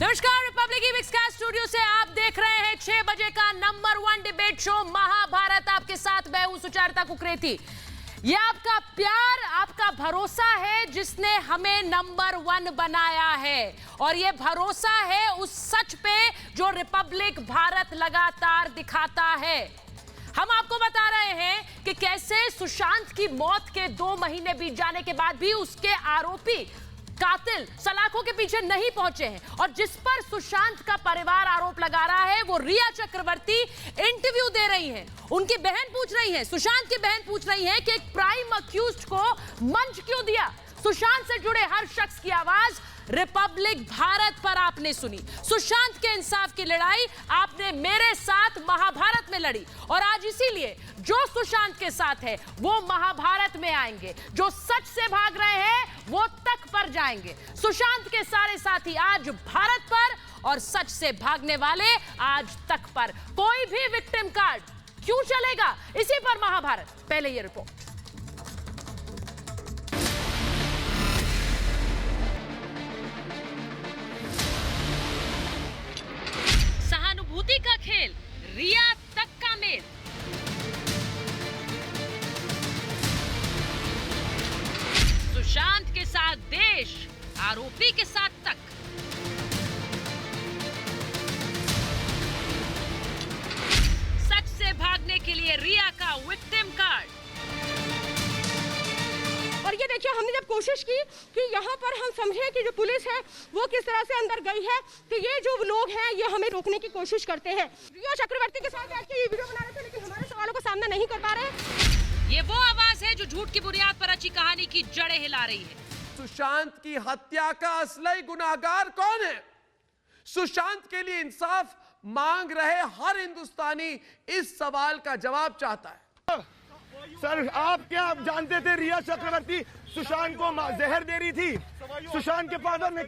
नमस्कार, Republic weeks का studio से आप देख रहे हैं 6 बजे का नंबर 1 डिबेट शो महाभारत। आपके साथ मैं हूं सुचारिता कुकरेती। ये आपका प्यार, आपका भरोसा है जिसने हमें नंबर 1 बनाया है, और ये भरोसा है उस सच पे जो रिपब्लिक भारत लगातार दिखाता है। हम आपको बता रहे हैं कि कैसे सुशांत की मौत के 2 महीने बीत जाने के बाद भी उसके आरोपी कातिल सलाखों के पीछे नहीं पहुंचे हैं, और जिस पर सुशांत का परिवार आरोप लगा रहा है वो रिया चक्रवर्ती इंटरव्यू दे रही हैं। उनकी बहन पूछ रही है, सुशांत की बहन पूछ रही है कि एक प्राइम अक्यूज्ड को मंच क्यों दिया। सुशांत से जुड़े हर शख्स की आवाज रिपब्लिक भारत पर आपने सुनी। सुशांत के इंसाफ की लड़ाई आपने मेरे साथ महाभारत में लड़ी, और आज इसीलिए जो सुशांत के साथ है वो महाभारत में आएंगे, जो सच से भाग रहे हैं वो तक पर जाएंगे। सुशांत के सारे साथी आज भारत पर, और सच से भागने वाले आज तक पर। कोई भी विक्टिम कार्ड क्यों चलेगा, इसी पर महाभारत। पहले ये रिपोर्ट। सहानुभूति का खेल, रिया तक का मेल। सुशांत के साथ देश, आरोपी के साथ तक। सच से भागने के लिए रिया का विक्टिम कार्ड। और ये देखिए, हमने जब कोशिश की कि यहाँ पर हम समझे कि जो पुलिस है वो किस तरह से अंदर गई है, तो ये जो लोग हैं ये हमें रोकने की कोशिश करते हैं। रिया चक्रवर्ती के साथ बैठ के ये वीडियो बना रहे थे, लेकिन हमारे सवालों का सामना नहीं कर पा रहे। ये वो आवाज है जो झूठ की बुनियाद पर रची कहानी की जड़ें हिला रही है। सुशांत की हत्या का असली गुनाहगार कौन है? सुशांत के लिए इंसाफ मांग रहे हर हिंदुस्तानी इस सवाल का जवाब चाहता है। सर, आप क्या जानते थे रिया चक्रवर्ती सुशांत को जहर दे रही थी? सुशांत के फादर ने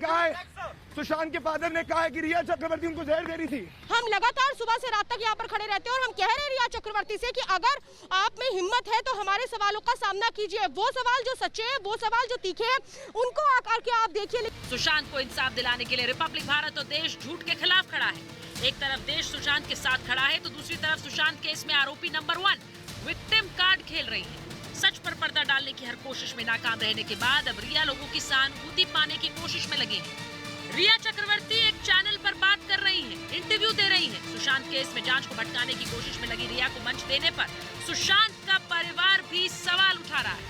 कहा है कि रिया चक्रवर्ती उनको जहर दे रही थी। हम लगातार सुबह से रात तक यहाँ पर खड़े रहते हैं और हम कह रहे हैं रिया चक्रवर्ती से कि अगर आप में हिम्मत है तो हमारे सवालों का सामना कीजिए। वो सवाल जो सच्चे हैं, वो सवाल जो तीखे हैं, उनको आकर के आप देखिए। सुशांत को इंसाफ दिलाने के लिए रिपब्लिक भारत और देश झूठ के खिलाफ खड़ा है। एक तरफ देश सुशांत के साथ खड़ा है, तो दूसरी तरफ सुशांत केस में आरोपी नंबर 1 विक्टिम कार्ड खेल रही है। सच पर पर्दा डालने की हर कोशिश में नाकाम रहने के बाद अब रिया लोगों की सहानुभूति पाने की कोशिश में लगे हैं। रिया चक्रवर्ती एक चैनल पर बात कर रही हैं, इंटरव्यू दे रही हैं। सुशांत केस में जांच को भटकाने की कोशिश में लगी रिया को मंच देने पर सुशांत का परिवार भी सवाल उठा रहा है।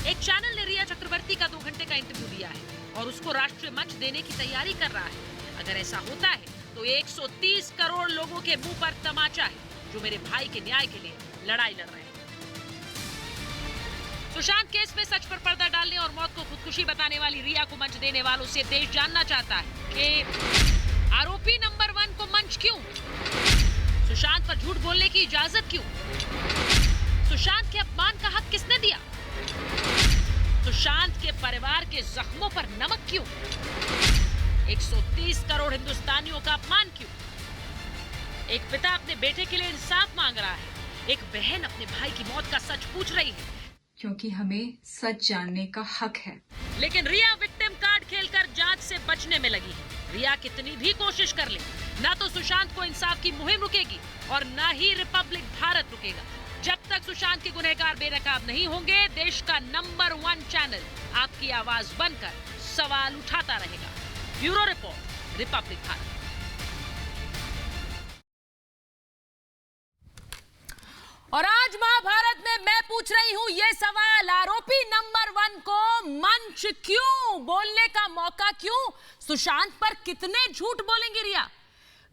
एक चैनल ने रिया चक्रवर्ती का 2 घंटे का इंटरव्यू दिया है और उसको राष्ट्रीय मंच देने की तैयारी कर रहा है। अगर ऐसा होता है तो 130 करोड़ लोगों के मुंह पर तमाचा है जो मेरे भाई के न्याय के लिए लड़ाई लड़ रहे हैं। सुशांत केस में सच पर पर्दा डालने और मौत को खुदकुशी बताने वाली रिया को मंच देने वालों से देश जानना चाहता है कि आरोपी नंबर 1 को मंच क्यों? सुशांत पर झूठ बोलने की इजाजत क्यों? सुशांत के अपमान का हक किसने दिया? सुशांत के परिवार के जख्मों पर नमक क्यों? 130 करोड़ हिंदुस्तानियों का अपमान क्यों? एक पिता अपने बेटे के लिए इंसाफ मांग रहा है, एक बहन अपने भाई की मौत का सच पूछ रही है, क्योंकि हमें सच जानने का हक है। लेकिन रिया विक्टिम कार्ड खेलकर जांच से बचने में लगी है। रिया कितनी भी कोशिश कर ले, ना तो सुशांत को इंसाफ की मुहिम रुकेगी और ना ही रिपब्लिक भारत रुकेगा। जब तक सुशांत के गुनहगार बेनकाब नहीं होंगे, देश का नंबर 1 चैनल आपकी आवाज बनकर सवाल उठाता रहेगा। Bureau report, Republic Bharat. और आज महाभारत में मैं पूछ रही हूं ये सवाल, आरोपी नंबर 1 को मंच क्यों, बोलने का मौका क्यों? सुशांत पर कितने झूठ बोलेंगी रिया?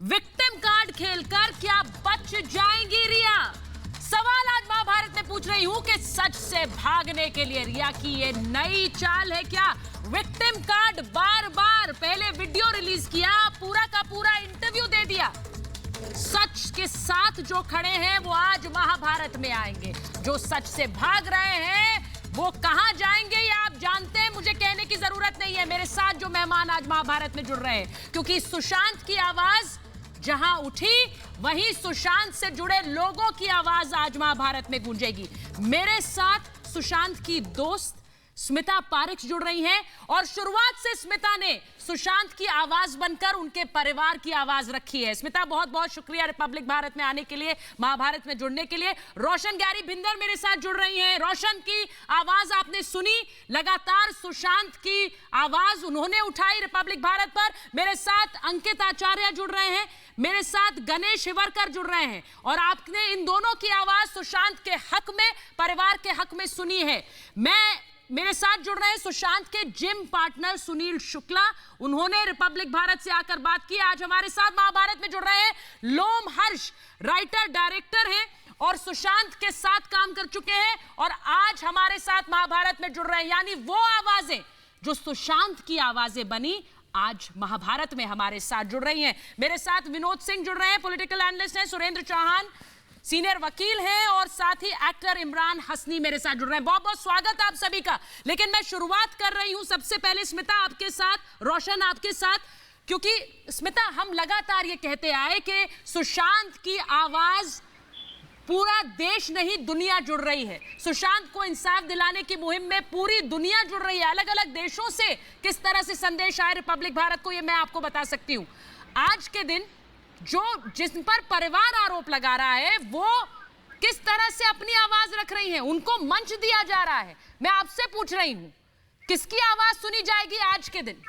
विक्टिम कार्ड खेलकर क्या बच जाएंगी रिया? सवाल आज महाभारत में पूछ रही हूं कि सच से भागने के लिए रिया की ये नई चाल है क्या? विक्टिम कार्ड बार बार, पहले वीडियो रिलीज किया, पूरा का पूरा इंटरव्यू दे दिया। सच के साथ जो खड़े हैं वो आज महाभारत में आएंगे। जो सच से भाग रहे हैं वो कहां जाएंगे ये आप जानते हैं, मुझे कहने की जरूरत नहीं है। मेरे साथ जो मेहमान आज महाभारत में जुड़ रहे हैं, क्योंकि सुशांत की आवाज जहां उठी वहीं सुशांत से जुड़े लोगों की आवाज आज महाभारत में गूंजेगी। मेरे साथ सुशांत की दोस्त, स्मिता पारिख जुड़ रही हैं और शुरुआत से स्मिता ने सुशांत की आवाज बनकर उनके परिवार की आवाज रखी है। स्मिता, बहुत बहुत शुक्रिया रिपब्लिक भारत में आने के लिए, महाभारत में जुड़ने के लिए। रोशन गैरी भिंदर मेरे साथ जुड़ रही हैं। रोशन की आवाज आपने सुनी, लगातार सुशांत की आवाज उन्होंने उठाई रिपब्लिक भारत पर। मेरे साथ अंकित आचार्य जुड़ रहे हैं, मेरे साथ गणेश हिवरकर जुड़ रहे हैं और आपने इन दोनों की आवाज सुशांत के हक में, परिवार के हक में सुनी है। मेरे साथ जुड़ रहे हैं सुशांत के जिम पार्टनर सुनील शुक्ला, उन्होंने रिपब्लिक भारत से आकर बात की। आज हमारे साथ महाभारत में जुड़ रहे हैं लोमहर्ष, राइटर डायरेक्टर हैं और सुशांत के साथ काम कर चुके हैं और आज हमारे साथ महाभारत में जुड़ रहे हैं। यानी वो आवाजें जो सुशांत की आवाजें बनी, आज महाभारत में हमारे साथ जुड़ रही हैं। मेरे साथ विनोद सिंह जुड़ रहे हैं, पॉलिटिकल एनालिस्ट हैं, सुरेंद्र चौहान सीनियर वकील हैं और साथ ही एक्टर इमरान हसनी मेरे साथ जुड़ रहे हैं। बहुत बहुत स्वागत आप सभी का। लेकिन मैं शुरुआत कर रही हूं सबसे पहले स्मिता आपके साथ, रोशन आपके साथ, क्योंकि स्मिता हम लगातार ये कहते आए कि सुशांत की आवाज पूरा देश नहीं दुनिया जुड़ रही है। सुशांत को इंसाफ दिलाने की मुहिम में पूरी दुनिया जुड़ रही है। अलग अलग देशों से किस तरह से संदेश आए रिपब्लिक भारत को, ये मैं आपको बता सकती हूं। आज के दिन जिन पर परिवार आरोप लगा रहा है वो किस तरह से अपनी आवाज रख रही हैं, उनको मंच दिया जा रहा है। मैं आपसे पूछ रही हूं, किसकी आवाज सुनी जाएगी आज के दिन?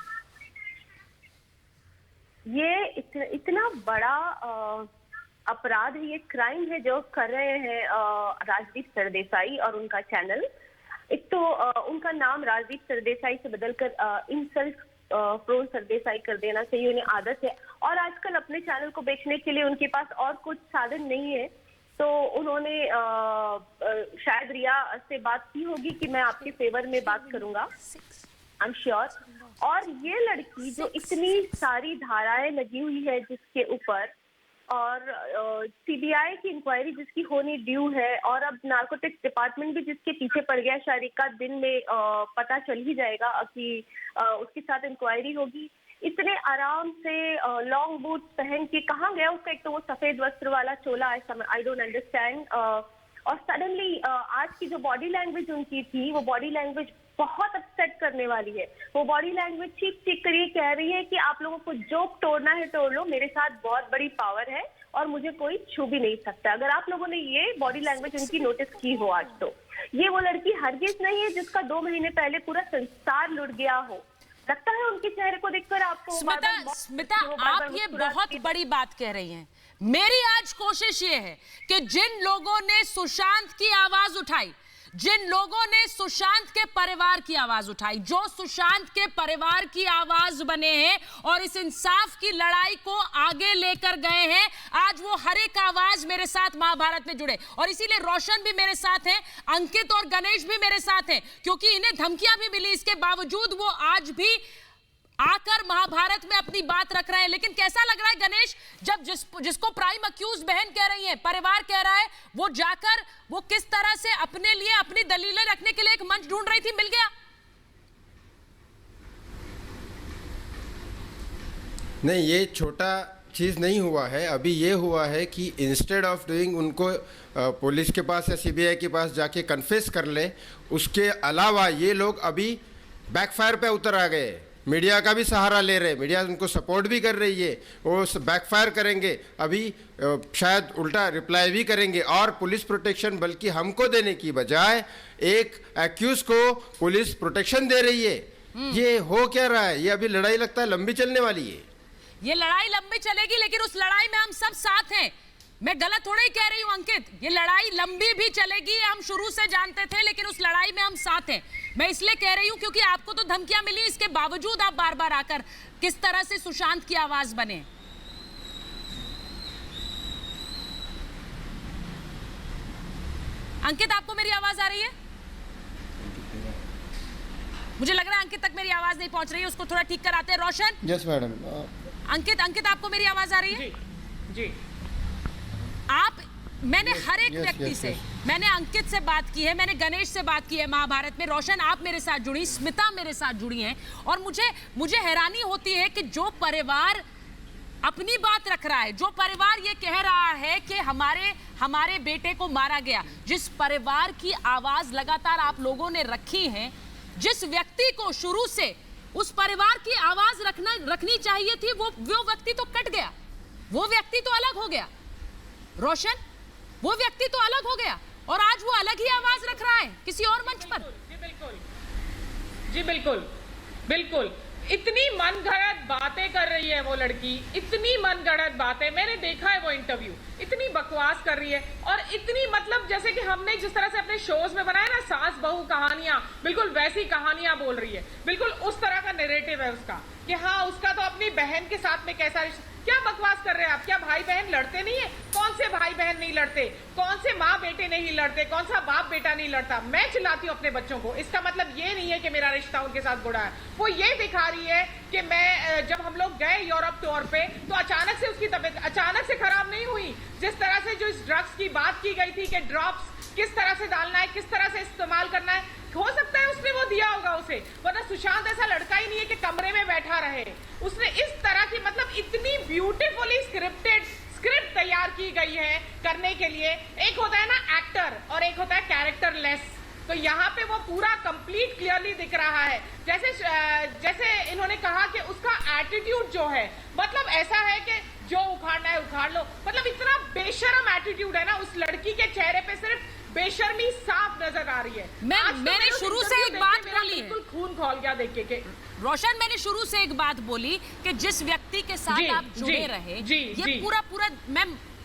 ये इतना बड़ा अपराध है, ये क्राइम है जो कर रहे हैं राजदीप सरदेसाई और उनका चैनल। एक तो उनका नाम राजदीप सरदेसाई से बदलकर इंसल्ट प्रोन सरदेसाई कर देना चाहिए, उन्हें आदत है। और आजकल अपने चैनल को बेचने के लिए उनके पास और कुछ साधन नहीं है, तो उन्होंने शायद रिया से बात की होगी कि मैं आपके फेवर में बात करूंगा, आई एम श्योर। और ये लड़की जो इतनी सारी धाराएं लगी हुई है जिसके ऊपर, और सीबीआई की इंक्वायरी जिसकी होनी ड्यू है, और अब नार्कोटिक्स डिपार्टमेंट भी जिसके पीछे पड़ गया, शायद एक आध दिन में पता चल ही जाएगा कि उसके साथ इंक्वायरी होगी। इतने आराम से लॉन्ग बूट पहन के कहाँ गया उसका, एक तो वो सफेद वस्त्र वाला चोला, आई डोंट अंडरस्टैंड। और सडनली आज की जो बॉडी लैंग्वेज उनकी थी, वो बॉडी लैंग्वेज बहुत अपसेट करने वाली है। वो बॉडी लैंग्वेज चीख कर ये कह रही है कि आप लोगों को जो तोड़ना है तोड़ लो, मेरे साथ बहुत बड़ी पावर है और मुझे कोई छू भी नहीं सकता। अगर आप लोगों ने ये बॉडी लैंग्वेज उनकी नोटिस की हो आज, तो ये वो लड़की हरगिज नहीं है जिसका 2 महीने पहले पूरा संसार लुट गया हो। लगता है उनके चेहरे को देखकर आपको। स्मिता, आप ये बहुत बड़ी बात कह रही हैं। मेरी आज कोशिश ये है कि जिन लोगों ने सुशांत की आवाज उठाई, जिन लोगों ने सुशांत के परिवार की आवाज उठाई, जो सुशांत के परिवार की आवाज बने हैं और इस इंसाफ की लड़ाई को आगे लेकर गए हैं, आज वो हर एक आवाज मेरे साथ महाभारत में जुड़े। और इसीलिए रोशन भी मेरे साथ हैं, अंकित और गणेश भी मेरे साथ हैं, क्योंकि इन्हें धमकियां भी मिली, इसके बावजूद वो आज भी आकर महाभारत में अपनी बात रख रहे हैं। लेकिन कैसा लग रहा है गणेश, जब जिसको प्राइम अक्यूज बहन कह रही है, परिवार कह रहा है, वो जाकर वो किस तरह से अपने लिए अपनी दलीलें रखने के लिए एक मंच ढूंढ रही थी, मिल गया? नहीं, ये छोटा चीज़ नहीं हुआ है। अभी ये हुआ है कि इंस्टेड ऑफ डूइंग उनको पुलिस के पास या सीबीआई के पास जाके कन्फेस कर ले, उसके अलावा ये लोग अभी बैकफायर पे उतर आ गए। मीडिया का भी सहारा ले रहे, मीडिया उनको सपोर्ट भी कर रही है, वो बैकफायर करेंगे, अभी शायद उल्टा रिप्लाई भी करेंगे। और पुलिस प्रोटेक्शन बल्कि हमको देने की बजाय एक एक्यूज को पुलिस प्रोटेक्शन दे रही है। ये हो क्या रहा है? ये अभी लड़ाई लगता है लंबी चलने वाली है। ये लड़ाई लंबी चलेगी, लेकिन उस लड़ाई में हम सब साथ हैं। मैं गलत थोड़ा ही कह रही हूं अंकित, ये लड़ाई लंबी भी चलेगी, हम शुरू से जानते थे, लेकिन उस लड़ाई में हम साथ हैं। मैं इसलिए कह रही हूं क्योंकि आपको तो धमकियां मिली, इसके बावजूद आप बार बार आकर किस तरह से सुशांत की आवाज बने। अंकित, आपको मेरी आवाज आ रही है? मुझे लग रहा है अंकित तक मेरी आवाज नहीं पहुंच रही है, उसको थोड़ा ठीक कराते हैं। रोशन? Yes madam. अंकित, आपको मेरी आवाज आ रही है? जी। मैंने हर एक व्यक्ति से, मैंने अंकित से बात की है, मैंने गणेश से बात की है महाभारत में, रोशन आप मेरे साथ जुड़ी, स्मिता मेरे साथ जुड़ी हैं, और मुझे हैरानी होती है कि जो परिवार अपनी बात रख रहा है, जो परिवार ये कह रहा है कि हमारे बेटे को मारा गया, जिस परिवार की आवाज लगातार आप लोगों ने रखी है, जिस व्यक्ति को शुरू से उस परिवार की आवाज रखनी चाहिए थी, वो व्यक्ति तो कट गया, वो व्यक्ति तो अलग हो गया। रोशन, वो व्यक्ति तो अलग हो गया और आज वो अलग ही आवाज रख रहा है किसी और मंच पर। जी बिल्कुल, जी बिल्कुल, बिल्कुल। इतनी मनगढ़ंत बातें कर रही है वो लड़की, इतनी मनगढ़ंत बातें। मैंने देखा है वो इंटरव्यू, इतनी बकवास कर रही है और इतनी मतलब जैसे कि हमने जिस तरह से अपने शोज में बनाया ना सास बहू कहानियां, बिल्कुल वैसी कहानियां बोल रही है। बिल्कुल उस तरह का नैरेटिव है उसका कि हाँ उसका तो अपनी बहन के साथ में कैसा रिश्ता। क्या बकवास कर रहे हैं आप? क्या भाई बहन लड़ते नहीं है? कौन से भाई बहन नहीं लड़ते? कौन से माँ बेटे नहीं लड़ते? कौन सा बाप बेटा नहीं लड़ता? मैं चिल्लाती हूँ अपने बच्चों को, इसका मतलब ये नहीं है कि मेरा रिश्ता उनके साथ बुरा है। वो ये दिखा रही है कि मैं जब हम लोग गए यूरोप टूर पे तो अचानक से उसकी तबीयत अचानक से खराब नहीं हुई। जिस तरह से जो इस ड्रग्स की बात की गई थी कि ड्रॉप्स किस तरह से डालना है, किस तरह से इस्तेमाल करना है, हो सकता है उसने वो दिया होगा उसे, वरना सुशांत ऐसा लड़का ही नहीं है कि कमरे में बैठा रहे। उसने इस तरह की मतलब इतनी ब्यूटीफुली स्क्रिप्टेड स्क्रिप्ट तैयार की गई है करने के लिए। एक होता है ना एक्टर और एक होता है कैरेक्टरलेस, तो यहाँ पे वो पूरा कंप्लीट क्लियरली दिख रहा है। जैसे इन्होंने कहा कि उसका एटीट्यूड जो है मतलब ऐसा है कि जो उखाड़ना है उखाड़ लो, मतलब इतना बेशर्म एटीट्यूड है ना उस लड़की के चेहरे पे, सिर्फ बेशर्मी साफ नजर आ रही है। मैंने शुरू से एक बात बोली है, बिल्कुल खून खौल गया देख के रोशन, मैंने शुरू से एक बात बोली कि जिस व्यक्ति के साथ आप जुड़े रहे, ये पूरा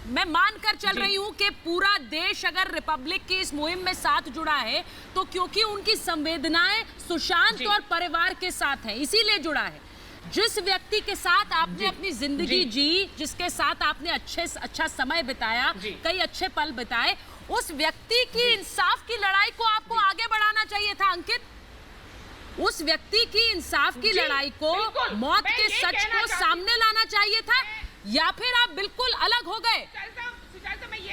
मैं मान कर चल रही हूँ कि पूरा देश अगर रिपब्लिक की इस मुहिम में साथ जुड़ा है तो क्योंकि उनकी संवेदनाएं सुशांत और परिवार के साथ हैं, इसीलिए जुड़ा है। जिस व्यक्ति के साथ आपने अपनी जिंदगी जी, जिसके साथ आपने अच्छा समय बिताया, कई अच्छे पल बिताए, उस व्यक्ति की इंसाफ की लड़ाई को आपको आगे बढ़ाना चाहिए था अंकित। उस व्यक्ति की इंसाफ की लड़ाई को, मौत के सच को सामने लाना चाहिए था, या फिर आप बिल्कुल अलग हो गए?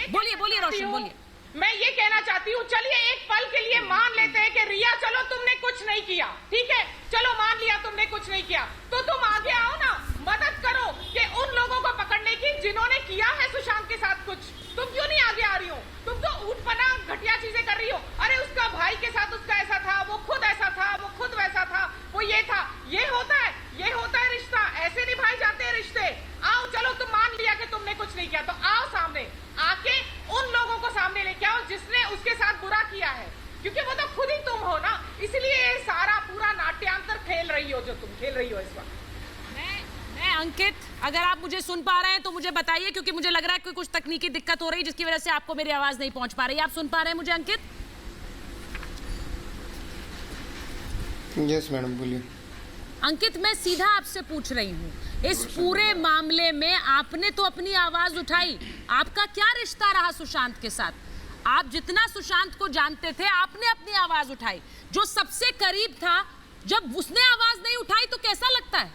बोलिए रोशन, बोलिए। मैं ये कहना चाहती हूँ, चलिए एक पल के लिए मान लेते हैं कि रिया चलो तुमने कुछ नहीं किया, ठीक है, चलो मान लिया तुमने कुछ नहीं किया, तो तुम आगे आओ ना, मदद करो कि उन लोगों को पकड़ने की जिन्होंने किया है सुशांत के साथ कुछ। तुम क्यों नहीं आगे आ रही हो? तुम तो ऊटपना घटिया चीजें कर रही हो। अरे उसका भाई के साथ उसका ऐसा था, वो खुद ऐसा था, वो खुद वैसा था, वो ये था। ये होता है रिश्ता, ऐसे निभाए जाते हैं रिश्ते। आओ चलो तुम मान लिया कि तुमने कुछ नहीं किया, तो आओ सामने आके उन लोगों को सामने लेके आओ जिसने उसके साथ बुरा किया है, क्योंकि वो तो खुद ही तुम हो ना। इसलिए ये सारा पूरा नाट्यांतर खेल रही हो जो तुम खेल रही हो इस वक्त। मैं अंकित, अगर आप मुझे सुन पा रहे हैं तो मुझे बताइए, क्योंकि मुझे लग रहा है कि कुछ तकनीकी दिक्कत हो रही है जिसकी वजह से आपको मेरी आवाज नहीं पहुंच पा रही है। आप सुन पा रहे हैं मुझे अंकित? यस मैडम, बोलिए। अंकित, मैं सीधा आपसे पूछ रही हूँ, इस पूरे मामले में आपने तो अपनी आवाज उठाई, आपका क्या रिश्ता रहा सुशांत के साथ? आप जितना सुशांत को जानते थे आपने अपनी आवाज उठाई, जो सबसे करीब था, जब उसने आवाज नहीं उठाई तो कैसा लगता है?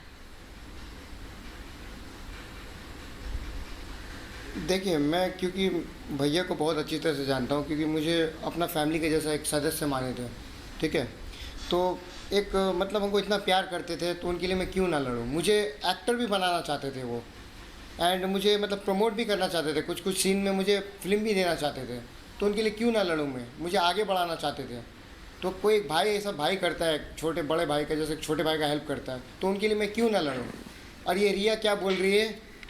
देखिए, मैं क्योंकि भैया को बहुत अच्छी तरह से जानता हूँ, क्योंकि मुझे अपना फैमिली के जैसा एक सदस्य माने थे, ठीक है, तो एक मतलब हमको इतना प्यार करते थे, तो उनके लिए मैं क्यों ना लड़ूँ। मुझे एक्टर भी बनाना चाहते थे वो, एंड मुझे मतलब प्रमोट भी करना चाहते थे, कुछ सीन में मुझे फिल्म भी देना चाहते थे, तो उनके लिए क्यों ना लड़ूँ मैं, मुझे आगे बढ़ाना चाहते थे। तो कोई एक भाई ऐसा भाई करता है, छोटे बड़े भाई का जैसे छोटे भाई का हेल्प करता है, तो उनके लिए मैं क्यों ना लड़ूँ। और ये रिया क्या बोल रही है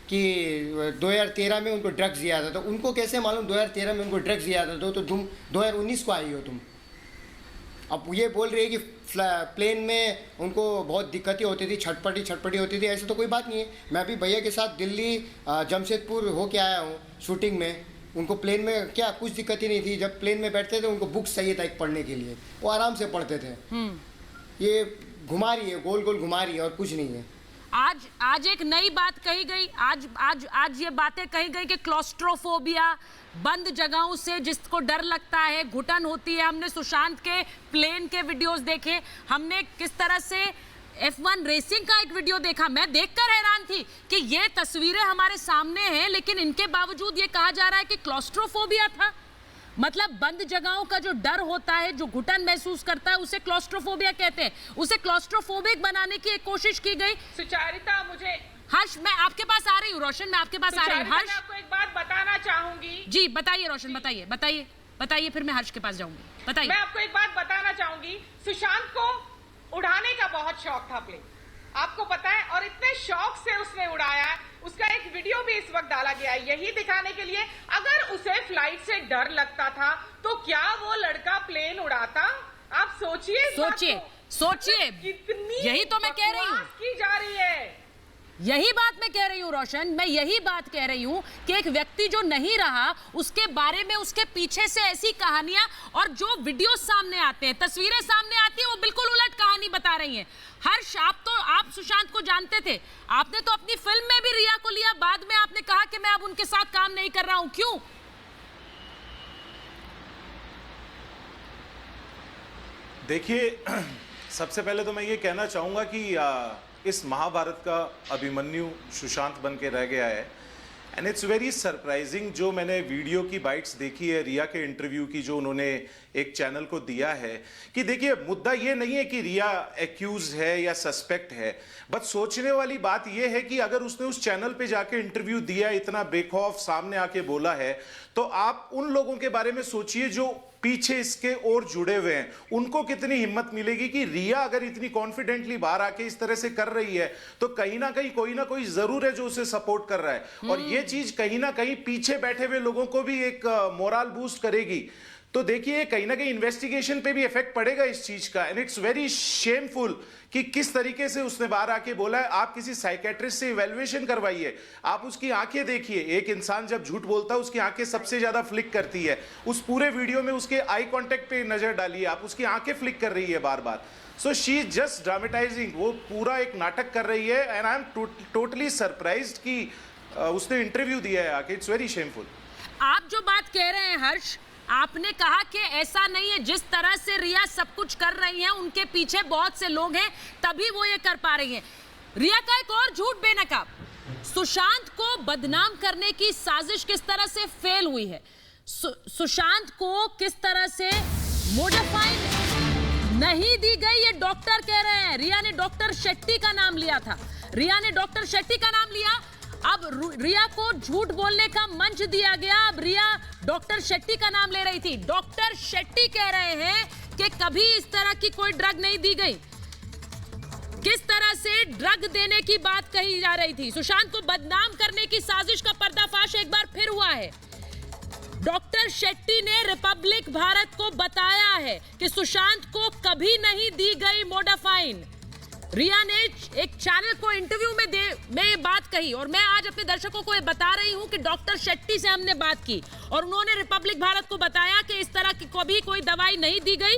कि 2013 में उनको ड्रग्स दिया था, तो उनको कैसे मालूम 2013 में उनको ड्रग्स दिया था? तो तुम 2019 को आई हो तुम। अब ये बोल रही है कि प्लेन में उनको बहुत दिक्कतें होती थी, छटपटी होती थी, ऐसे तो कोई बात नहीं है। मैं भी भैया के साथ दिल्ली जमशेदपुर होके आया हूँ शूटिंग में, उनको प्लेन में क्या कुछ दिक्कत ही नहीं थी। जब प्लेन में बैठते थे उनको बुक्स चाहिए था एक पढ़ने के लिए, वो आराम से पढ़ते थे। ये घुमा रही है, गोल गोल घुमा रही है और कुछ नहीं है। आज एक नई बात कही गई, आज ये बातें कही गई कि क्लॉस्ट्रोफोबिया, बंद जगहों से जिसको डर लगता है, घुटन होती है। हमने सुशांत के प्लेन के वीडियोस देखे, हमने किस तरह से F1 रेसिंग का एक वीडियो देखा। मैं देखकर हैरान थी कि ये तस्वीरें हमारे सामने हैं, लेकिन इनके बावजूद ये कहा जा रहा है कि क्लॉस्ट्रोफोबिया था। मतलब बंद जगहों का जो डर होता है, जो घुटन महसूस करता है, उसे क्लॉस्ट्रोफोबिया कहते हैं। उसे क्लॉस्ट्रोफोबिक बनाने की एक कोशिश की गई। सुचारिता, मुझे हर्ष, मैं आपके पास आ रही हूँ। रोशन, मैं आपके पास आ रही हूँ। हर्ष, मैं आपको एक बात बताना चाहूंगी। जी बताइए रोशन, बताइए, फिर मैं हर्ष के पास जाऊंगी। बताइए। मैं आपको एक बात बताना चाहूंगी, सुशांत को उड़ाने का बहुत शौक था प्लेन, आपको पता है, और इतने शौक से उसने उड़ाया है। उसका एक वीडियो भी इस वक्त डाला गया है यही दिखाने के लिए, अगर उसे फ्लाइट से डर लगता था तो क्या वो लड़का प्लेन उड़ाता? आप सोचिए सोचिए, कितनी यही तो मैं कह रही हूँ की जा रही है। यही बात मैं कह रही हूँ रोशन, मैं यही बात कह रही हूँ कि एक व्यक्ति जो नहीं रहा उसके बारे में, उसके पीछे से ऐसी कहानियां और जो वीडियो सामने आते हैं, तस्वीरें सामने आती हैं, वो बिल्कुल उलट कहानी बता रही हैं। हर्ष, आप सुशांत को जानते थे, आपने तो अपनी फिल्म में भी रिया को लिया, बाद में आपने कहा कि मैं अब उनके साथ काम नहीं कर रहा हूं, क्यों? देखिए, सबसे पहले तो मैं ये कहना चाहूँगा कि इस महाभारत का अभिमन्यु सुशांत बन के रह गया है। एंड इट्स वेरी सरप्राइजिंग, जो मैंने वीडियो की बाइट्स देखी है रिया के इंटरव्यू की, जो उन्होंने एक चैनल को दिया है, कि देखिए मुद्दा ये नहीं है कि रिया एक्यूज है या सस्पेक्ट है, बस सोचने वाली बात ये है कि अगर उसने उस चैनल पे जाके इंटरव्यू दिया, इतना बेखौफ सामने आके बोला है, तो आप उन लोगों के बारे में सोचिए जो पीछे इसके और जुड़े हुए हैं, उनको कितनी हिम्मत मिलेगी कि रिया अगर इतनी कॉन्फिडेंटली बाहर आके इस तरह से कर रही है तो कहीं ना कहीं कोई ना कोई जरूर है जो उसे सपोर्ट कर रहा है, और ये चीज कहीं ना कहीं पीछे बैठे हुए लोगों को भी एक मोरल बूस्ट करेगी। तो देखिए कहीं ना कहीं इन्वेस्टिगेशन पे भी इफेक्ट पड़ेगा इस चीज का। एंड इट्स वेरी शेमफुल कि किस तरीके से उसने बाहर आके बोला है। आप किसी साइकेट्रिस्ट से इवैल्यूएशन करवाइए, आप उसकी आंखें देखिए। एक इंसान जब झूठ बोलता है उसकी आंखें सबसे ज्यादा फ्लिक करती है। उस पूरे वीडियो में उसके आई कांटेक्ट पे नजर डालिए, आप उसकी आंखें फ्लिक कर रही है बार बार। सो शी इज जस्ट ड्रामेटाइजिंग, वो पूरा एक नाटक कर रही है। And I am totally surprised कि उसने इंटरव्यू दिया है आके। It's very shameful. आप जो बात कह रहे हैं हर्ष, आपने कहा कि ऐसा नहीं है, जिस तरह से रिया सब कुछ कर रही है उनके पीछे बहुत से लोग हैं तभी वो ये कर पा रही हैं। रिया का एक और झूठ बेनकाब, सुशांत को बदनाम करने की साजिश किस तरह से फेल हुई है, सुशांत को किस तरह से मोडिफाइड नहीं दी गई, ये डॉक्टर कह रहे हैं। रिया ने डॉक्टर शेट्टी का नाम लिया था, रिया ने डॉक्टर शेट्टी का नाम लिया, अब रिया को झूठ बोलने का मंच दिया गया। अब रिया डॉक्टर शेट्टी का नाम ले रही थी, डॉक्टर शेट्टी कह रहे हैं कि कभी इस तरह की कोई ड्रग नहीं दी गई। किस तरह से ड्रग देने की बात कही जा रही थी। सुशांत को बदनाम करने की साजिश का पर्दाफाश एक बार फिर हुआ है। डॉक्टर शेट्टी ने रिपब्लिक भारत को बताया है कि सुशांत को कभी नहीं दी गई मोडाफाइन। रिया ने एक चैनल को इंटरव्यू में ये बात कही, और मैं आज अपने दर्शकों को ये बता रही हूं कि डॉक्टर शेट्टी से हमने बात की और उन्होंने रिपब्लिक भारत को बताया कि इस तरह की कभी कोई दवाई नहीं दी गई।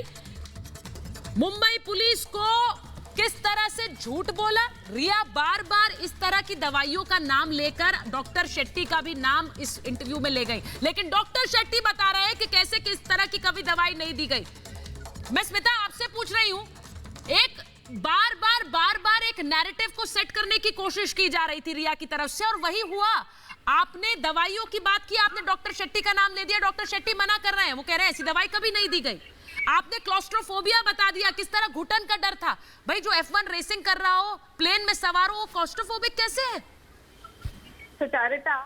मुंबई पुलिस को किस तरह से झूठ बोला। रिया बार बार इस तरह की दवाइयों का नाम लेकर डॉक्टर शेट्टी का भी नाम इस इंटरव्यू में ले गई, लेकिन डॉक्टर शेट्टी बता रहे हैं कि कैसे किस तरह की कभी दवाई नहीं दी गई। मैं स्मिता आपसे पूछ रही हूं, एक बार बार एक नैरेटिव को सेट करने की कोशिश की जा रही थी रिया की तरफ से, और वही हुआ। आपने दवाइयों की बात की, आपने डॉक्टर शेट्टी का नाम ले दिया, डॉक्टर शेट्टी मना कर रहे हैं, वो कह रहे हैं ऐसी दवाई कभी नहीं दी गई। आपने क्लॉस्ट्रोफोबिया बता दिया, किस तरह घुटन का डर था। भाई जो F1 रेसिंग कर रहा हो, प्लेन में सवार हो, वो क्लॉस्ट्रोफोबिक कैसे है? सुचारिता,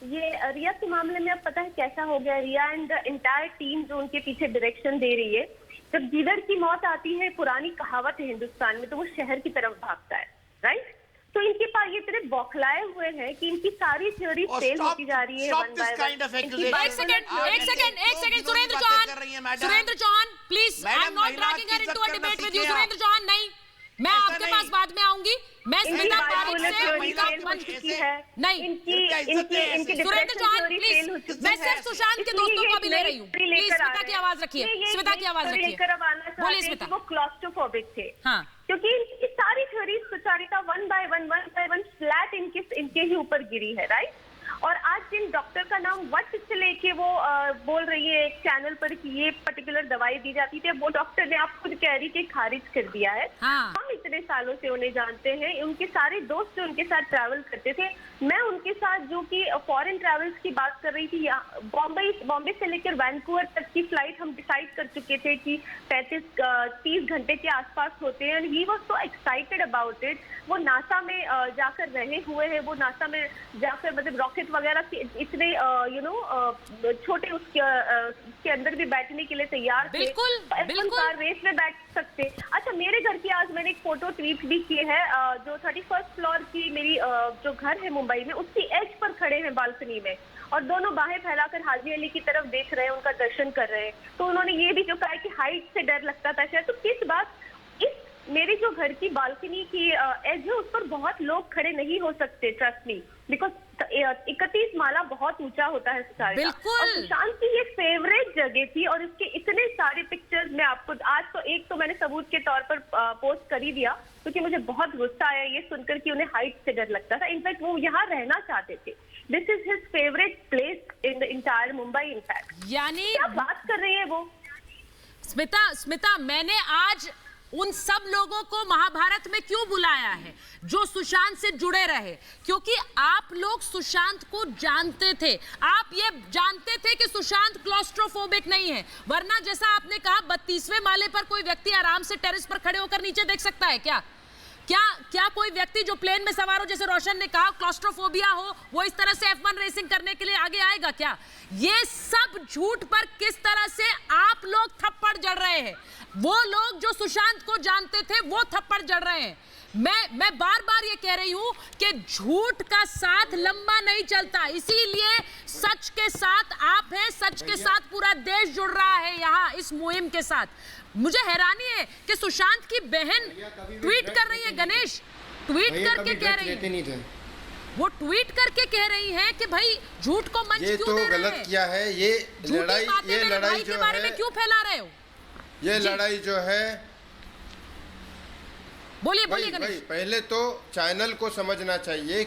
ये रिया के मामले में अब पता है कैसा हो गया। रिया एंड द एंटायर टीम जो उनके पीछे डायरेक्शन दे रही है, जब गीदड़ की मौत आती है, पुरानी कहावत है हिंदुस्तान में, तो वो शहर की तरफ भागता है, राइट? तो इनके पास ये इतने बौखलाए हुए हैं कि इनकी सारी थ्योरी फेल होती जा रही है वन बाय वन। एक second Surendra Chauhan please, I am not dragging her into a debate with you. Surendra Chauhan नहीं, मैं आपके पास बाद में आऊंगी। मैं स्मिता पारिक से नहीं, सुरेंद्र चौहान प्लीज, मैं सिर्फ सुशांत के दोस्तों को भी ले रही हूँ। प्लीज स्मिता की आवाज रखिए, स्मिता की आवाज रखिए, बोलिए स्मिता। वो क्लॉस्ट्रोफोबिक थे, हाँ, क्योंकि इनकी सारी theories Sucharita one by one flat इनके ही ऊपर गिरी है, राइट? और आज जिन डॉक्टर का नाम वट से लेके वो बोल रही है एक चैनल पर कि ये पर्टिकुलर दवाई दी जाती थी, वो डॉक्टर ने आप खुद कह रही कि खारिज कर दिया है। हाँ। हम इतने सालों से उन्हें जानते हैं। उनके सारे दोस्त जो उनके साथ ट्रैवल करते थे, मैं उनके साथ जो कि फॉरेन ट्रैवल्स की बात कर रही थी, बॉम्बे से लेकर वैंकूवर तक की फ्लाइट हम डिसाइड कर चुके थे कि 30 घंटे के आसपास होते हैं। He was so excited about it. वो नासा में जाकर रहे हुए हैं, वो नासा में जाकर मतलब रॉकेट वगैरह के इतने छोटे उसके अंदर भी बैठने के लिए तैयार थे। बिल्कुल, कार रेस में बैठ सकते। अच्छा, मेरे घर की आज मैंने एक फोटो ट्वीट भी की है, जो 31st फ्लोर की मेरी जो घर है मुंबई में, उसकी एज पर खड़े हैं बालकनी में और दोनों बाहें फैलाकर हाजी अली की तरफ देख रहे हैं, उनका दर्शन कर रहे हैं। तो उन्होंने ये भी जो कहा कि हाइट से डर लगता था शायद, तो किस बात, इस मेरी जो घर की बालकनी की एज है उस पर बहुत लोग खड़े नहीं हो सकते, ट्रस्ट मी, बिकॉज 31 माला बहुत ऊंचा होता है सुशांत। बिल्कुल। और सुशांत की ये फेवरेट जगह थी और इसके इतने सारे पिक्चर्स मैं आपको आज तो एक तो मैंने सबूत के तौर पर पोस्ट कर ही दिया, क्योंकि मुझे बहुत गुस्सा आया ये सुनकर कि उन्हें हाइट से डर लगता था। इनफैक्ट वो यहाँ रहना चाहते थे। This is his favourite place in the entire Mumbai. In fact यानी क्या बात कर रही है वो। स्मिता, मैंने आज उन सब लोगों को महाभारत में क्यों बुलाया है जो सुशांत से जुड़े रहे, क्योंकि आप लोग सुशांत को जानते थे। आप ये जानते थे कि सुशांत क्लॉस्ट्रोफोबिक नहीं है, वरना जैसा आपने कहा 32वें माले पर कोई व्यक्ति आराम से टेरेस पर खड़े होकर नीचे देख सकता है क्या कोई व्यक्ति जो प्लेन में सवार हो, जैसे रोशन ने कहा क्लॉस्ट्रोफोबिया हो, वो इस तरह से F1 रेसिंग करने के लिए आगे आएगा क्या? ये सब झूठ पर किस तरह से आप लोग थप्पड़ जड़ रहे हैं। वो लोग जो सुशांत को जानते थे वो थप्पड़ जड़ रहे हैं। मैं बार बार ये कह रही हूं कि झूठ का साथ लंबा नहीं चलता, इसीलिए सच के साथ आप हैं, सच के साथ पूरा देश जुड़ रहा है यहाँ इस मुहिम के साथ। मुझे हैरानी है कि सुशांत की बहन ट्वीट कर रही है, गणेश ट्वीट करके कह रही है, वो ट्वीट करके कह रही है कि भाई झूठ को मंच ये क्यों तो दे रहे गलत हैं? किया है। ये लड़ाई के बारे में क्यों फैला रहे हो? ये लड़ाई जो है, बोलिए भाई पहले तो चैनल को समझना चाहिए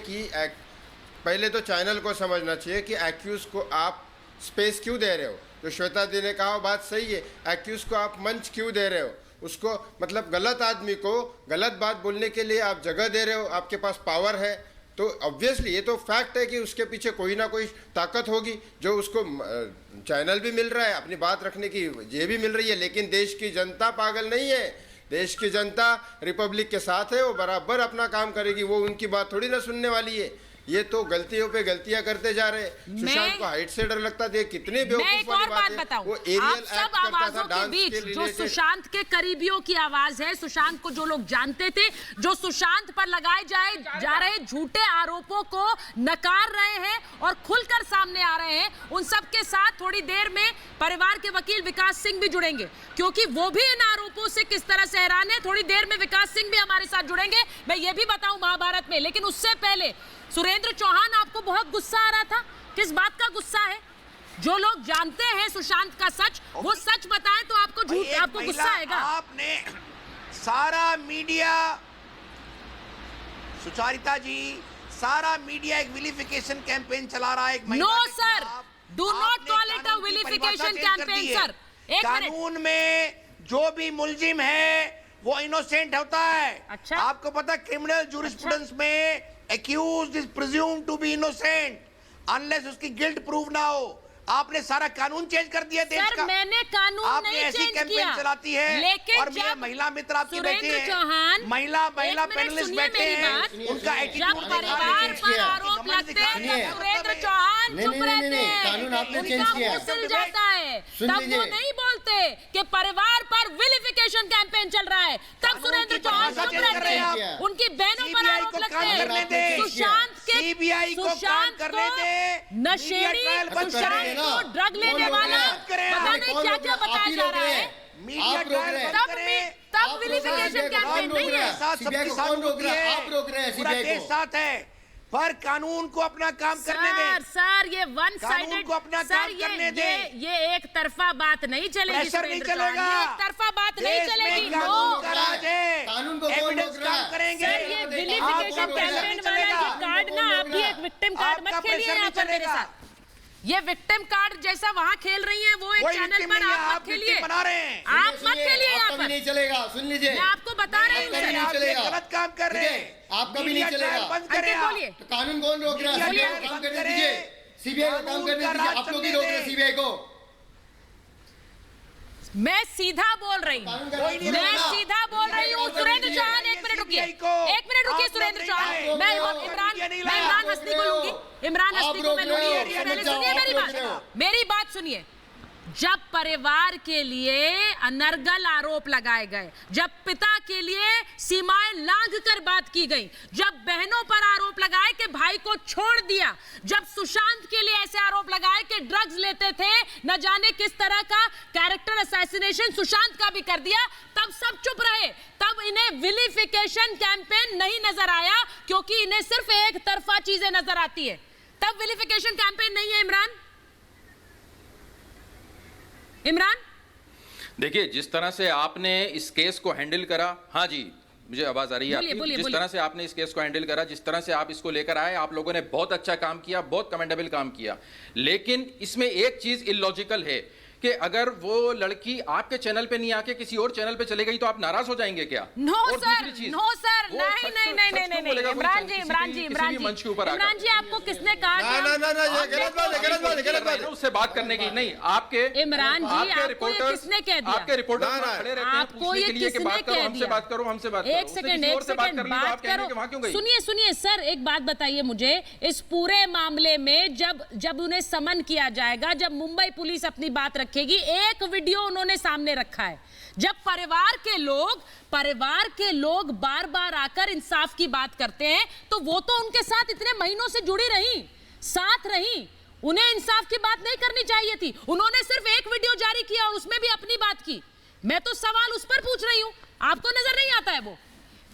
कि एक्यूज को आप स्पेस क्यों दे रहे हो। जो श्वेता दी ने कहा वो बात सही है, एक्यूज को आप मंच क्यों दे रहे हो, उसको मतलब गलत आदमी को गलत बात बोलने के लिए आप जगह दे रहे हो, आपके पास पावर है। तो ऑब्वियसली ये तो फैक्ट है कि उसके पीछे कोई ना कोई ताकत होगी, जो उसको चैनल भी मिल रहा है, अपनी बात रखने की ये भी मिल रही है। लेकिन देश की जनता पागल नहीं है, देश की जनता रिपब्लिक के साथ है, वो बराबर अपना काम करेगी, वो उनकी बात थोड़ी ना सुनने वाली है। ये तो गलतियों पे गलतियां करते जा रहे हैं। सुशांत को हाइट से डर लगता था, कितनी बेवकूफ वाली बात है। वो एरियल एक्ट करता था डांस के रिलेटेड। जो सुशांत के करीबियों की आवाज है, सुशांत को जो लोग जानते थे, जो सुशांत पर लगाए जा रहे झूठे आरोपों को नकार रहे हैं और खुलकर सामने आ रहे हैं, उन सब के साथ थोड़ी देर में परिवार के वकील विकास सिंह भी जुड़ेंगे, क्योंकि वो भी इन आरोपों से किस तरह से हैरान है। थोड़ी देर में विकास सिंह भी हमारे साथ जुड़ेंगे, मैं ये भी बताऊं महाभारत में। लेकिन उससे पहले सुरेंद्र चौहान, आपको बहुत गुस्सा आ रहा था, किस बात का गुस्सा है? जो लोग जानते हैं सुशांत का सच, वो सच बताएं तो आपको गुस्सा आएगा। आपने सारा मीडिया, सुचारिता जी, सारा मीडिया एक विलिफिकेशन कैंपेन चला रहा है। No sir, do not call it a vilification campaign sir. कानून में जो भी मुलजिम है वो इनोसेंट होता है। अच्छा? आपको पता क्रिमिनल जूरिस्प्रूडेंस में accused is presumed to be innocent unless उसकी गिल्ट प्रूव ना हो। आपने सारा कानून चेंज कर दिया देश का। मैंने कानून आपने नहीं ऐसी चेंज कैंपेन किया, चलाती है। लेकिन और मेरे महिला मित्र आपके बैठे हैं, महिला पैनलिस्ट बैठे हैं, उनका एटीट्यूड परिवार पर आरोप लगते हैं, सुरेंद्र चौहान चुप रहते हैं, कानून आपने चेंज उनका किया। मुंह सिल जाता है, तब वो नहीं बोलते कि परिवार पर विलिफिकेशन कैंपेन चल रहा है, तब सुरेंद्र चौहान चुप रहते हैं। उनकी बहनों पर आरोप लगते हैं, सुशांत को नशेड़ी, सुशांत को ड्रग लेने वाला, पता नहीं क्या क्या बताया जा रहा है। तब विलिफिकेशन कैंपेन नहीं है। पूरा देश साथ है, पर कानून को अपना काम करने दें। सर ये वन साइडेड को अपना काम करने दें। ये एक तरफा बात नहीं चलेगी, प्रेशर नहीं चलेगा, एक तरफा बात नहीं चलेगी। कानून का राज है, कानून को एविडेंस काम करेंगे। सर ये विलिफिकेशन कैंपेन वाला ये कार्ड ना, आप भी एक विक्टिम कार्ड मत खेलिए यहाँ पर मेरे साथ। ये विक्टिम कार्ड जैसा वहाँ खेल रही हैं, वो एक चैनल पर आप मत खेलिए, बना रहे हैं। आप मत खेलिए यहाँ पर, नहीं चलेगा। सुन लीजिए, मैं आपको बता रही हूँ। नहीं, आप ये गलत काम कर रहे हैं। आपका भी नहीं चलेगा। बंद करें आप। तो कानून कौन रोक रहा है? काम करने दीजिए, सीबीआई को काम करने दीजिए। आप लोग ही रोक रहे हैं सीबीआई को। मैं सीधा बोल रही हूँ, मैं सीधा बोल रही हूँ। सुरेंद्र चौहान, एक मिनट रुकिए, एक मिनट रुकिए सुरेंद्र चौहान। मैं इमरान हस्नी को लूंगी, इमरान हस्नी को मैं लूंगी। पहले सुनिए मेरी बात सुनिए। जब परिवार के लिए अनर्गल आरोप लगाए गए, जब पिता के लिए सीमाएं लांघ कर बात की गई, जब बहनों पर आरोप लगाए कि भाई को छोड़ दिया, जब सुशांत के लिए ऐसे आरोप लगाए कि ड्रग्स लेते थे, न जाने किस तरह का कैरेक्टर असैसिनेशन सुशांत का भी कर दिया, तब सब चुप रहे। तब इन्हें विलिफिकेशन कैंपेन नहीं नजर आया, क्योंकि इन्हें सिर्फ एक तरफा चीजें नजर आती है। तब विलिफिकेशन कैंपेन नहीं है। इमरान, देखिए, जिस तरह से आपने इस केस को हैंडल करा, हाँ जी मुझे आवाज आ रही है आपकी। जिस तरह से आपने इस केस को हैंडल करा, जिस तरह से आप इसको लेकर आए, आप लोगों ने बहुत अच्छा काम किया, बहुत कमेंडेबल काम किया। लेकिन इसमें एक चीज इलॉजिकल है कि अगर वो लड़की आपके चैनल पे नहीं आके किसी और चैनल पे चले गई तो आप नाराज हो जाएंगे क्या? नो सर, नो सर, नहीं। इमरान जी, आपको किसने कहा? ये गलत बात है। उससे बात करने की नहीं, आपके इमरान जी, आपको ये किसने कह दिया? आपके रिपोर्टर खड़े रहते हैं पूछने के लिए कि बात करो, हमसे बात करो, हमसे बात करो। एक सेकंड बात करो। सुनिए सर, एक बात बताइए मुझे, इस पूरे मामले में जब उन्हें समन किया जाएगा, जब मुंबई पुलिस अपनी बात रखेगी, एक वीडियो उन्होंने सामने रखा है। जब परिवार के लोग बार बार आकर इंसाफ की बात करते हैं, तो वो तो उनके साथ इतने महीनों से जुड़ी रही, साथ रही, उन्हें इंसाफ की बात नहीं करनी चाहिए थी। उन्होंने सिर्फ एक वीडियो जारी किया और उसमें भी अपनी बात की। मैं तो सवाल उस पर पूछ रही हूं, आपको नजर नहीं आता है? वो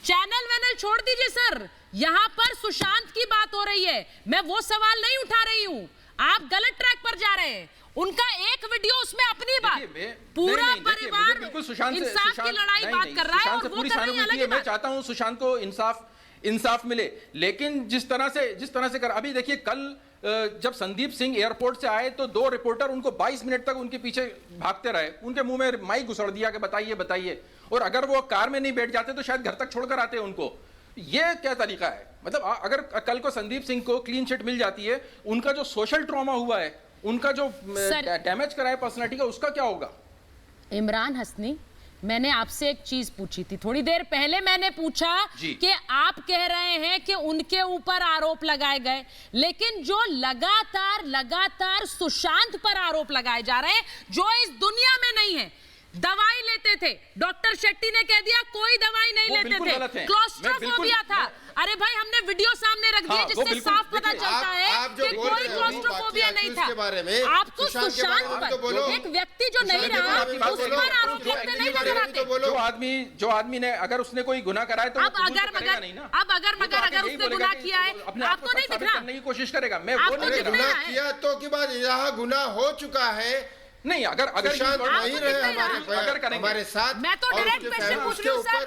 चैनल छोड़ दीजिए सर, यहां पर सुशांत की बात हो रही है, मैं वो सवाल नहीं उठा रही हूं। आप गलत ट्रैक पर जा रहे हैं। उनका एक वीडियो, उसमें अपनी बात, पूरा परिवार इंसाफ की लड़ाई बात कर रहा है और वो कर रही है अलग। मैं चाहता हूं सुशांत को इंसाफ मिले, लेकिन जिस तरह से कर, अभी देखिए कल जब संदीप सिंह एयरपोर्ट से आए तो 2 रिपोर्टर उनको 22 मिनट तक उनके पीछे भागते रहे, उनके मुंह में माइक घुसड़ दिया कि बताइए। और अगर वो कार में नहीं बैठ जाते तो शायद घर तक छोड़कर आते उनको। ये क्या तरीका है? मतलब अगर कल को संदीप सिंह को क्लीन चिट मिल जाती है, उनका जो सोशल ट्रॉमा हुआ है, उनका जो डैमेज करा है पर्सनालिटी का, उसका क्या होगा? इमरान हस्नी, मैंने आपसे एक चीज पूछी थी थोड़ी देर पहले। मैंने पूछा कि आप कह रहे हैं कि उनके ऊपर आरोप लगाए गए, लेकिन जो लगातार सुशांत पर आरोप लगाए जा रहे हैं, जो इस दुनिया में नहीं है। दवाई लेते थे, डॉक्टर शेट्टी ने कह दिया कोई दवाई नहीं लेते थे, क्लॉस्ट्रोफोबिया था। अरे भाई, हमने वीडियो सामने रख दिए जिससे साफ पता चलता है कि कोई क्लॉस्ट्रोफोबिया नहीं था। आपको सुशांत पर, एक व्यक्ति जो नहीं रहा, उस पर आरोप लगते नहीं नजर आते। जो आदमी ने, अगर उसने कोई गुनाह करा है तो अब अगर उसने गुनाह किया है, आपको नहीं दिख रहा? करने की कोशिश करेगा। मैं वो नहीं गुनाह किया तो के बाद यहाँ गुनाह हो चुका है। नहीं, अगर नहीं रहे हमारे साथ, मैं तो डायरेक्ट क्वेश्चन पूछ रही हूं सर,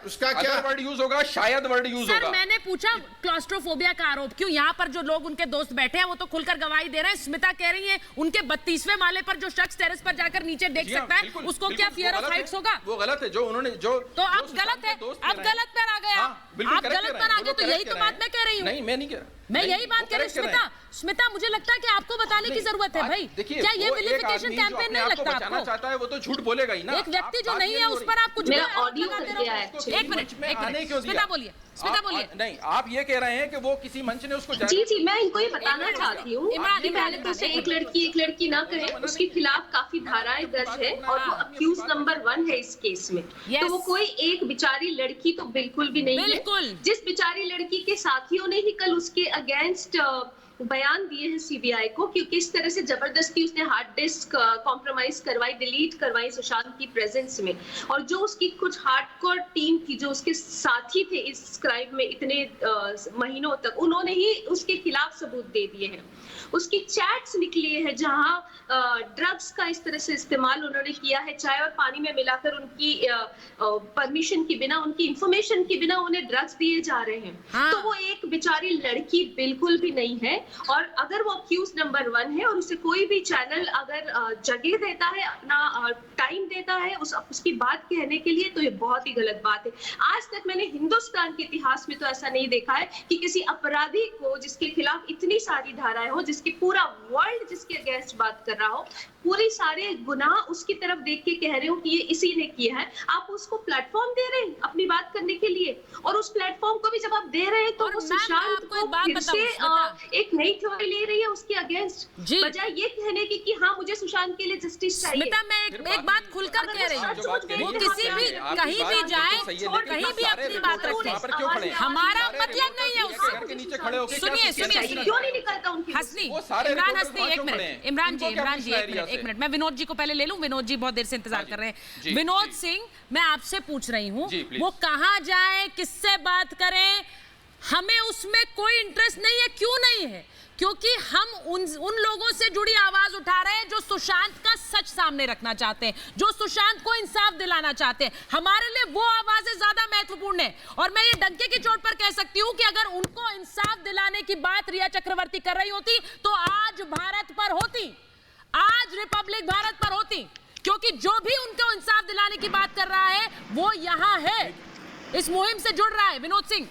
उसका क्या वर्ड यूज होगा? शायद वर्ड यूज होगा। सर, मैंने पूछा क्लॉस्ट्रोफोबिया का आरोप क्यों? यहाँ पर जो लोग उनके दोस्त बैठे हैं वो तो खुलकर गवाही दे रहे हैं। स्मिता कह रही है उनके 32वें माले पर जो शख्स टेरेस पर जाकर नीचे देख सकता है, उसको क्या फियर ऑफ हाइट्स होगा? वो गलत है जो उन्होंने तो अब गलत है, अब गलत पर आ गया, आप गलत पर आ गए। तो यही तो बात मैं कह रही हूँ। नहीं, मैं नहीं कह रहा, मैं यही बात कह रही हूँ। स्मिता, मुझे लगता है कि आपको बताने की जरूरत है भाई। क्या ये विलिफिकेशन कैंपेन नहीं लगता आपको? चाहता है वो तो झूठ बोलेगा ही ना। एक व्यक्ति जो नहीं है उस पर आप कुछ भी एक मिनट स्मिता बोलिए। नहीं, आप ये कह रहे हैं कि वो किसी मंच ने उसको जी मैं इनको ये बताना चाहती हूँ कि पहले तो उसे एक लड़की ना कहे, उसके खिलाफ काफी धाराएं दर्ज है और वो अक्यूज नंबर 1 है इस केस में। तो वो कोई एक बेचारी लड़की तो बिल्कुल भी नहीं है। जिस बेचारी लड़की के साथियों ने ही कल उसके अगेंस्ट बयान दिए हैं सीबीआई को, क्योंकि इस तरह से जबरदस्ती उसने हार्ड डिस्क कॉम्प्रोमाइज करवाई, डिलीट करवाई सुशांत की प्रेजेंस में, और जो उसकी कुछ हार्डकोर टीम थी जो उसके साथी थे इस क्राइम में इतने महीनों तक, उन्होंने ही उसके खिलाफ सबूत दे दिए हैं। उसकी चैट्स निकली है जहां ड्रग्स का इस तरह से इस्तेमाल उन्होंने किया है, चाय और पानी में मिलाकर उनकी परमिशन के बिना, उनकी इंफॉर्मेशन के बिना उन्हें ड्रग्स दिए जा रहे हैं। तो वो एक बेचारी लड़की बिल्कुल भी नहीं है। और अगर वो अक्यूज नंबर 1 है और उसे कोई भी चैनल अगर जगह देता है, अपना टाइम देता है उसकी बात कहने के लिए, तो ये बहुत ही गलत बात है। आज तक मैंने हिंदुस्तान के इतिहास में तो ऐसा नहीं देखा है कि किसी अपराधी को जिसके खिलाफ इतनी सारी धाराएं हो, जिसकी पूरा वर्ल्ड जिसके अगेंस्ट बात कर रहा हो, पूरी सारे गुनाह उसकी तरफ देख के कह रहे हो कि ये इसी ने किया है, आप उसको प्लेटफॉर्म दे रहे हैं अपनी बात करने के लिए। और उस प्लेटफॉर्म को भी जब आप दे रहे हैं तो वो सुशांत को फिर से एक नई थ्योरी ले रही है उसके अगेंस्ट, बजाय ये कहने की कि हाँ मुझे सुशांत के लिए जस्टिस चाहिए। स्मिता, मैं एक बात खुलकर कह रही हूँ, वो किसी भी कहीं भी जाए, कहीं भी अपनी बात रखे, हमारा मतलब नहीं है उससे। सुनिए क्यों नहीं निकलता उनकी हंसनी, इमरान हंसनी, एक मिनट, इमरान जी एक मिनट, मैं विनोद जी को पहले ले लूं। विनोद जी बहुत देर से इंतजार कर रहे हैं। विनोद सिंह, मैं आपसे पूछ रही हूँ, वो कहाँ जाए, किससे बात करें, हमें उसमें कोई इंटरेस्ट नहीं है। क्यों नहीं है? क्योंकि हम उन लोगों से जुड़ी आवाज उठा रहे हैं जो सुशांत का सच सामने रखना चाहते हैं, जो सुशांत को इंसाफ दिलाना चाहते हैं। हमारे लिए वो आवाजें ज्यादा महत्वपूर्ण है। और मैं ये डंके की चोट पर कह सकती हूँ कि अगर उनको इंसाफ दिलाने की बात रिया चक्रवर्ती कर रही होती तो आज भारत पर होती, आज रिपब्लिक भारत पर होती, क्योंकि जो भी उनको इंसाफ दिलाने की बात कर रहा है वो यहां है, इस मुहिम से जुड़ रहा है। विनोद सिंह,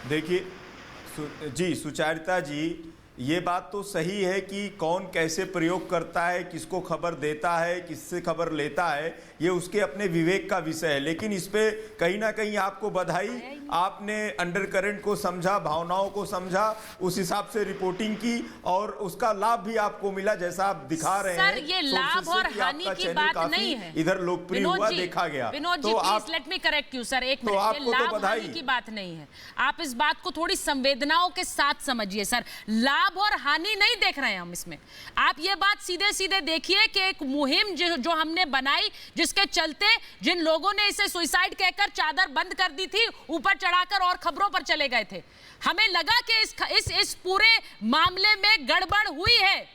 देखिए जी, सुचारिता जी, ये बात तो सही है कि कौन कैसे प्रयोग करता है, किसको खबर देता है, किससे खबर लेता है, ये उसके अपने विवेक का विषय है। लेकिन इस पे कहीं ना कहीं आपको बधाई, आपने अंडरकरेंट को समझा, भावनाओं को समझा, उस हिसाब से रिपोर्टिंग की और उसका लाभ भी आपको मिला, जैसा आप दिखा रहे हैं। सर, ये लाभ और हानि की बात नहीं है, इधर लोकप्रिय हुआ देखा गया। Vinod ji, please let me correct you sir, एक मिनट, ये लाभ हानि की बात नहीं है। आप इस बात को थोड़ी संवेदनाओं के साथ समझिए सर। लाभ और हानि नहीं देख रहे हैं हम इसमें। आप ये बात सीधे सीधे देखिए कि एक मुहिम जो हमने बनाई, जिसके चलते जिन लोगों ने इसे सुसाइड कहकर चादर बंद कर दी थी, ऊपर चढ़ाकर और खबरों पर चले गए थे, हमें लगा कि इस पूरे मामले में गड़बड़ हुई है,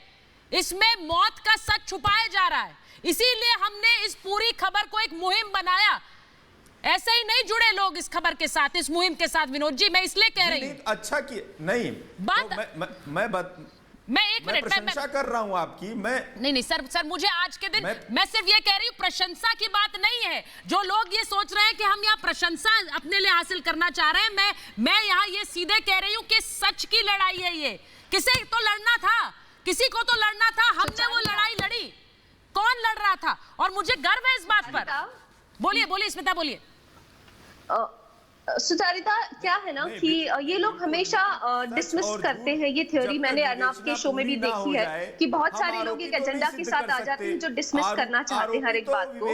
इसमें मौत का सच छुपाया जा रहा है, इसीलिए हमने इस पूरी खबर को एक मुहिम बनाया। ऐसे ही नहीं जुड़े लोग इस खबर के साथ, इस मुहिम के साथ। विनोद जी, मैं इसलिए कह रही हूँ। अच्छा कि नहीं बात तो मैं एक मिनट प्रशंसा कर रहा हूं आपकी। मैं नहीं सर, मुझे आज के दिन मैं सिर्फ ये कह रही हूँ, प्रशंसा की बात नहीं है। जो लोग ये सोच रहे हैं कि हम यहाँ प्रशंसा अपने लिए हासिल करना चाह रहे हैं, मैं यहाँ ये सीधे कह रही हूँ कि सच की लड़ाई है ये। किसी तो लड़ना था, किसी को तो लड़ना था, हमने वो लड़ाई लड़ी। कौन लड़ रहा था? और मुझे गर्व है इस बात पर। बोलिए स्मिता, बोलिए। सुचारिता, क्या है ना कि ये लोग हमेशा डिसमिस करते हैं ये थ्योरी। मैंने अर्नब के शो में भी देखी है कि बहुत सारे लोग एक एजेंडा के साथ आ जाते हैं जो डिसमिस करना चाहते हैं हर एक बात को।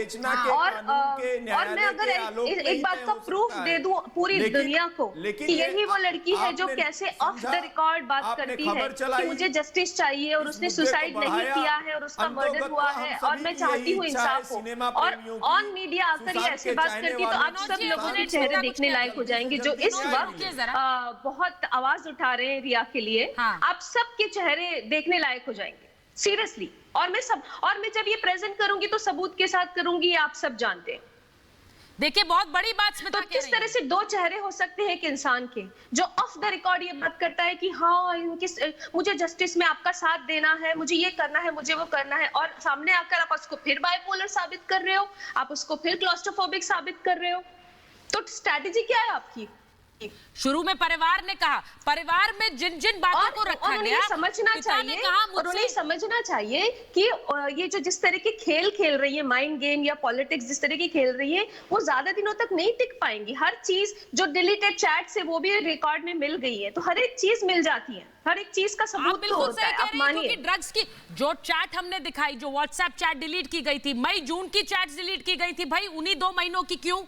और मैं अगर एक बात का प्रूफ दे दूं पूरी दुनिया को कि यही वो लड़की है जो कैसे ऑफ द रिकॉर्ड बात करती है कि मुझे जस्टिस चाहिए और उसने सुसाइड नहीं किया है और उसका मर्डर हुआ है और मैं चाहती हूँ इंसाफ हो, और ऑन मीडिया आकर ये ऐसे बात करती है, तो आप सब लोगों ने चेहरे देखने हो जाएंगे जो इस वक्त बहुत आवाज उठा रहे हैं रिया के लिए। आप सबके चेहरे देखने लायक हो जाएंगे, सीरियसली। और मैं जब ये प्रेजेंट करूंगी तो सबूत के साथ करूंगी, आप सब जानते हैं। देखिए, बहुत बड़ी बात स्मिता तो किस तरह से दो चेहरे हो सकते हैं एक इंसान के, जो ऑफ द रिकॉर्ड ये बात करता है कि हाँ मुझे जस्टिस में आपका साथ देना है, मुझे ये करना है, मुझे वो करना है, और सामने आकर आप उसको फिर बाइपोलर साबित कर रहे हो, आप उसको फिर क्लॉस्ट्रोफोबिक साबित कर रहे हो। तो स्ट्रैटेजी क्या है आपकी? शुरू में परिवार ने कहा, परिवार में जिन बातों को रखा गया, समझना चाहिए और उन्हें समझना चाहिए कि ये जो जिस तरह के खेल खेल रही है, माइंड गेम या पॉलिटिक्स जिस तरह की खेल रही है, वो ज्यादा दिनों तक नहीं टिक पाएंगी। हर चीज जो डिलीटेड चैट से वो भी रिकॉर्ड में मिल गई है, तो हर एक चीज मिल जाती है, हर एक चीज का सबूत तो होता है। आप मानिए, ड्रग्स की जो चैट हमने दिखाई, जो व्हाट्सएप चैट डिलीट की गई थी, मई जून की चैट डिलीट की गई थी, भाई उन्हीं 2 महीनों की क्यों?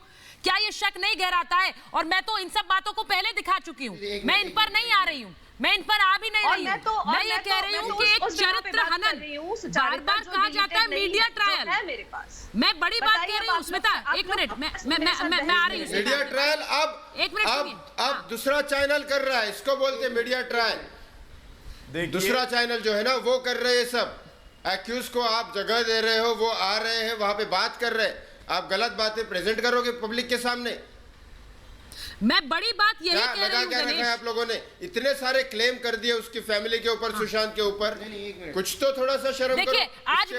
क्या ये शक नहीं गहराता है? और मैं तो इन सब बातों को पहले दिखा चुकी हूँ, मैं इन पर नहीं आ रही हूँ, मैं इन पर आ भी नहीं रही हूँ। मैं ये कह रही हूँ कि एक चरित्र हनन बार-बार कहा जाता है, मीडिया ट्रायल है मेरे पास। मैं बड़ी बात कह रही हूँ स्मिता, एक मिनट, मैं आ रही हूँ। मीडिमीडिया ट्रायल अब दूसरा चैनल कर रहा है, इसको बोलते हैं मीडिया ट्रायल। दूसरा चैनल जो है ना वो कर रहे हैं, सब एक्यूज को आप जगह दे रहे हो, वो आ रहे हैं वहां पे बात कर रहे हैं, आप गलत बातें प्रेजेंट करोगे पब्लिक के सामने। मैं बड़ी बात यही कह रही हूं क्या रखा है आप लोगों ने? इतने सारे क्लेम कर दिए उसकी फैमिली के ऊपर, सुशांत के ऊपर, कुछ तो थोड़ा सा शर्म करो। देखिए आज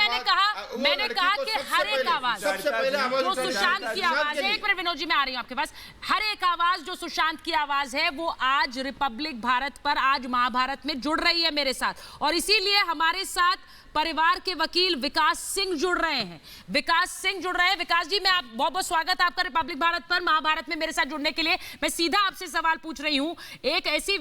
मैंने कहा कि हर एक आवाज सबसे पहले जो सुशांत की आवाज है, एक मिनट विनोद जी मैं आ रही हूं आपके पास, हर एक आवाज जो सुशांत की आवाज है वो आज रिपब्लिक भारत पर, आज महाभारत में जुड़ रही है मेरे साथ, और इसीलिए हमारे साथ परिवार के वकील विकास सिंह जुड़ रहे हैं। विकास सिंह जुड़ रहे हैं। विकास जी मैं आप बहुत बहुत स्वागत है आपका रिपब्लिक भारत पर, महाभारत में मेरे साथ जुड़ने के लिए। मैं सीधा आपसे सवाल पूछ रही हूं, एक ऐसी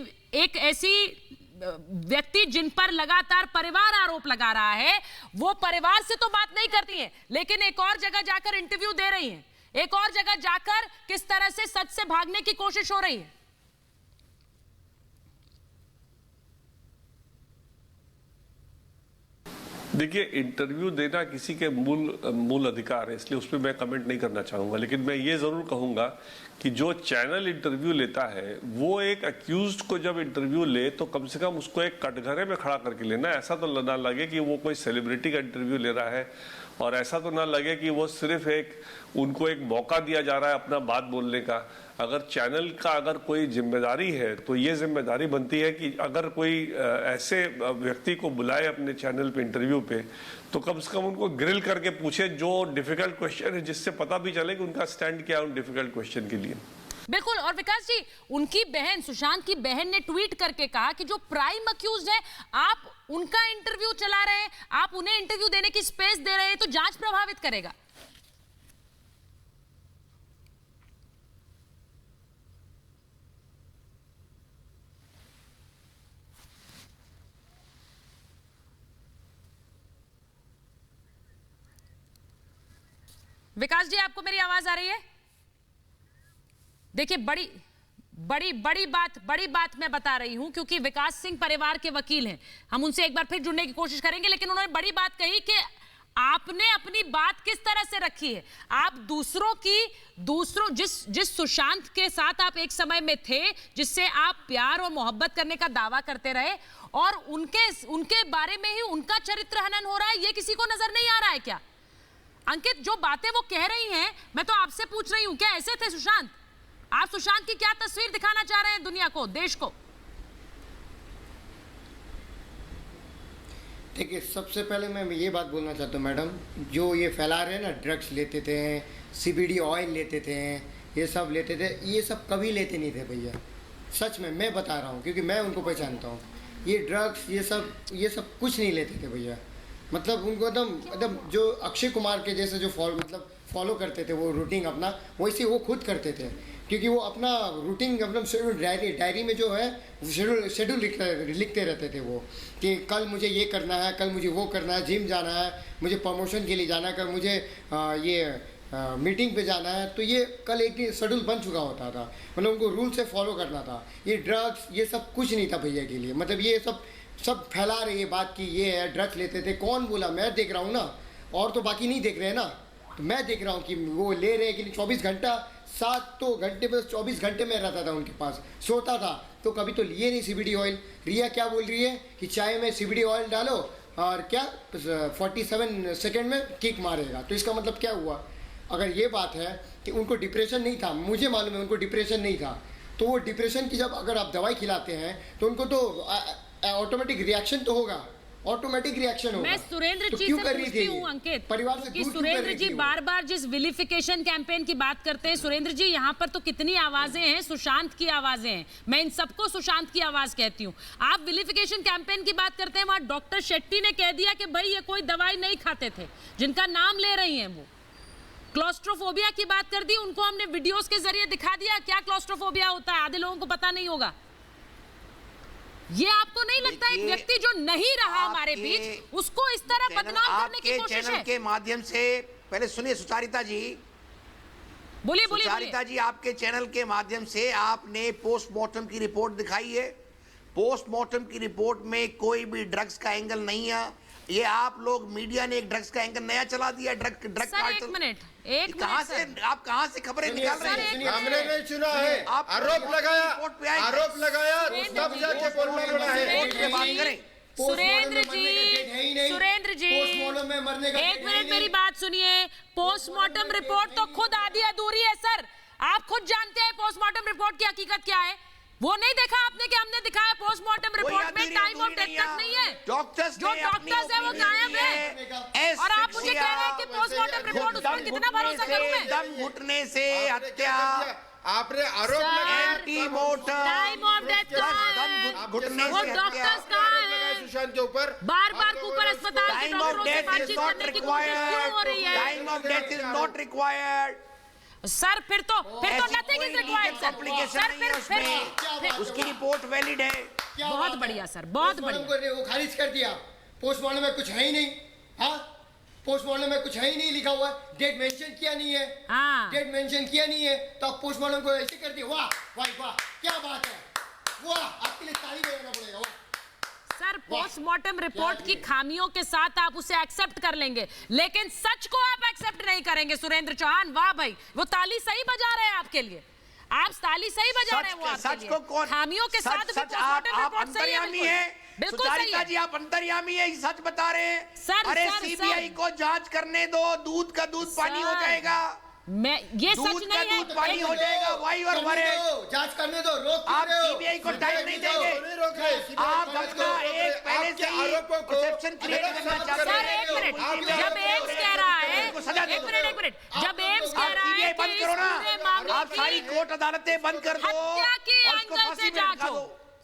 व्यक्ति जिन पर लगातार परिवार आरोप लगा रहा है, वो परिवार से तो बात नहीं करती हैं, लेकिन एक और जगह जाकर इंटरव्यू दे रही हैं, एक और जगह जाकर किस तरह से सच से भागने की कोशिश हो रही है। देखिए, इंटरव्यू देना किसी के मूल अधिकार है, इसलिए उस पर मैं कमेंट नहीं करना चाहूँगा, लेकिन मैं ये ज़रूर कहूँगा कि जो चैनल इंटरव्यू लेता है वो एक अक्यूज्ड को जब इंटरव्यू ले तो कम से कम उसको एक कटघरे में खड़ा करके लेना। ऐसा तो ना लगे कि वो कोई सेलिब्रिटी का इंटरव्यू ले रहा है, और ऐसा तो ना लगे कि वो सिर्फ उनको एक मौका दिया जा रहा है अपना बात बोलने का। अगर चैनल का अगर कोई जिम्मेदारी है तो ये जिम्मेदारी बनती है कि अगर कोई ऐसे व्यक्ति को बुलाए अपने चैनल पे इंटरव्यू पे, तो कम से कम उनको ग्रिल करके पूछे जो डिफिकल्ट क्वेश्चन है, जिससे पता भी चले कि उनका स्टैंड क्या है उन डिफिकल्ट क्वेश्चन के लिए। बिल्कुल। और विकास जी, उनकी बहन, सुशांत की बहन ने ट्वीट करके कहा कि जो प्राइम अक्यूज्ड है आप उनका इंटरव्यू चला रहे हैं, आप उन्हें इंटरव्यू देने की स्पेस दे रहे हैं, तो जांच प्रभावित करेगा। विकास जी आपको मेरी आवाज आ रही है? देखिए बड़ी बात मैं बता रही हूं, क्योंकि विकास सिंह परिवार के वकील हैं, हम उनसे एक बार फिर जुड़ने की कोशिश करेंगे, लेकिन उन्होंने बड़ी बात कही कि आपने अपनी बात किस तरह से रखी है। आप जिस सुशांत के साथ आप एक समय में थे, जिससे आप प्यार और मोहब्बत करने का दावा करते रहे, और उनके बारे में ही उनका चरित्र हनन हो रहा है, ये किसी को नजर नहीं आ रहा है क्या? अंकित, जो बातें वो कह रही हैं, मैं तो आपसे पूछ रही हूं, क्या ऐसे थे सुशांत? आप सुशांत की क्या तस्वीर दिखाना चाह रहे हैं दुनिया को, देश को? देखिए, सबसे पहले मैं ये बात बोलना चाहता हूँ मैडम, जो ये फैला रहे हैं ना, ड्रग्स लेते थे, CBD ऑयल लेते थे, ये सब लेते थे, ये सब कभी लेते नहीं थे भैया। सच में मैं बता रहा हूँ, क्योंकि मैं उनको पहचानता हूँ। ये ड्रग्स ये सब कुछ नहीं लेते थे भैया। मतलब उनको एकदम जो अक्षय कुमार के जैसे जो फॉलो करते थे वो रूटीन अपना, वैसे वो खुद करते थे, क्योंकि वो अपना रूटीन अपना डायरी में जो है शेड्यूल लिखते रहते थे वो, कि कल मुझे ये करना है, कल मुझे वो करना है, जिम जाना है, मुझे प्रमोशन के लिए जाना है, कल मुझे मीटिंग पे जाना है। तो ये कल एक शेड्यूल बन चुका होता था, मतलब उनको रूल से फॉलो करना था। ये ड्रग्स ये सब कुछ नहीं था भैया के लिए। मतलब ये सब फैला रही है बात की ये है ड्रग्स लेते थे। कौन बोला? मैं देख रहा हूँ ना, और तो बाकी नहीं देख रहे हैं ना, तो मैं देख रहा हूँ कि वो ले रहे हैं कि 24 घंटा, 7 घंटे में 24 घंटे में रहता था उनके पास, सोता था, तो कभी तो लिए नहीं CBD ऑयल। रिया क्या बोल रही है कि चाय में CBD ऑयल डालो और क्या 47 सेकेंड में किक मारेगा। तो इसका मतलब क्या हुआ? अगर ये बात है कि उनको डिप्रेशन नहीं था, मुझे मालूम है उनको डिप्रेशन नहीं था, तो वो डिप्रेशन की जब अगर आप दवाई खिलाते हैं तो उनको तो ऑटोमेटिक रिएक्शन तो होगा, ऑटोमेटिक रिएक्शन होगा। मैं सुरेंद्र तो जी क्यों से कर रही पूछती थी हूँ अंकित, परिवार से कि दूर सुरेंद्र जी बार-बार जिस विलिफिकेशन कैंपेन की बात करते हैं, सुरेंद्र जी यहाँ पर तो कितनी आवाजें हैं, सुशांत की आवाजें हैं, मैं इन सबको सुशांत की आवाज कहती हूँ। आप विलिफिकेशन कैंपेन की बात करते हैं, वहां डॉक्टर शेट्टी ने कह दिया कि भाई ये कोई दवाई नहीं खाते थे, जिनका नाम ले रही हैं वो। क्लॉस्ट्रोफोबिया की बात कर दी, उनको हमने वीडियोस के जरिए दिखा दिया क्या क्लॉस्ट्रोफोबिया होता है, आधे लोगों को पता नहीं होगा। ये आपको नहीं लगता एक व्यक्ति जो नहीं रहा हमारे बीच, उसको इस तरह बदनाम करने की कोशिश है? चैनल के माध्यम से पहले सुनिए सुचारिता जी, बोलिए सुचारिता जी, आपके चैनल के माध्यम से आपने पोस्टमार्टम की रिपोर्ट दिखाई है। पोस्टमार्टम की रिपोर्ट में कोई भी ड्रग्स का एंगल नहीं है। ये आप लोग मीडिया ने एक ड्रग्स का एंगल नया चला दिया, ड्रग कार्टेल। एक कहां से आप कहां से खबरें निकाल रहे हैं? हमने नहीं चुना है, आरोप लगाया तब जाके बोलना पड़ा है। सुरेंद्र जी पोस्टमार्टम में मरने का एक मिनट मेरी बात सुनिए। पोस्टमार्टम रिपोर्ट तो खुद आधी अधूरी है सर। आप खुद जानते हैं पोस्टमार्टम रिपोर्ट की हकीकत क्या है। वो नहीं देखा आपने कि हमने दिखाया पोस्टमार्टम रिपोर्ट में टाइम ऑफ डेथ तक नहीं है। डॉक्टर्स जो डॉक्टर्स है वो गायब है और आप मुझे कह रहे हैं कि पोस्टमार्टम रिपोर्ट, उस पर कितना भरोसा करूं मैं? दम घुटने से हत्या, आपने आरोप लगाया एंटीमोर्टम, टाइम ऑफ डेथ कहां घुटने वो से डॉक्टर्स कहां हैं? सुशांत के ऊपर बार-बार कूपर अस्पताल के टाइम ऑफ डॉक्टरों से डेथ इज बातचीत नॉट करने की कोशिश क्यों हो रही रिक्वायर्ड, है? Time of death is not required sir फिर तो nothing is required sir. Complication नहीं है उसमें, उसकी रिपोर्ट वैलिड है। बहुत बढ़िया सर, बहुत बढ़िया। वो खारिज कर दिया, पोस्टमार्टम में कुछ है ही नहीं। हाँ, पोस्टमार्टम में कुछ है ही नहीं लिखा हुआ है, डेट मेंशन किया नहीं है। हाँ, डेट मेंशन किया नहीं है तो आप पोस्टमार्टम को ऐसे कर दिया। वाह भाई वाह, क्या बात है, वाह, आपके लिए ताली बजाना पड़ेगा। वाह सर, पोस्टमार्टम रिपोर्ट की खामियों के साथ आप उसे एक्सेप्ट कर लेंगे, लेकिन सच को आप एक्सेप्ट नहीं करेंगे सुरेंद्र चौहान। वाह भाई, वो ताली सही बजा रहे हैं आपके लिए, आप ताली सही बजा रहे हैं वो आपके लिए। को कौन खामियों के साथ भी पोस्टमार्टम रिपोर्ट सही है। अंतर्यामी है, बिल्कुल सही है जी, आप अंतर्यामी है, सच बता रहे हैं। सर, अरे सर, सीबीआई को जांच करने दो, दूध का दूध पानी हो जाएगा। मैं ये सच नहीं है, दूध पानी हो जाएगा। वाई और वरे जांच करने दो, रोक आप सीबीआई को टाइम नहीं देंगे। आप अपना एक पहले से ही परसेप्शन क्रिएट करना चाहते हैं। सर एक मिनट, जब एम्स कह रहा है, एक मिनट, जब एम्स कह रहा है सीबीआई बंद करो ना, आप सारी कोर्ट अदालतें बंद कर दो, हत्या के एंगल से जांच हो।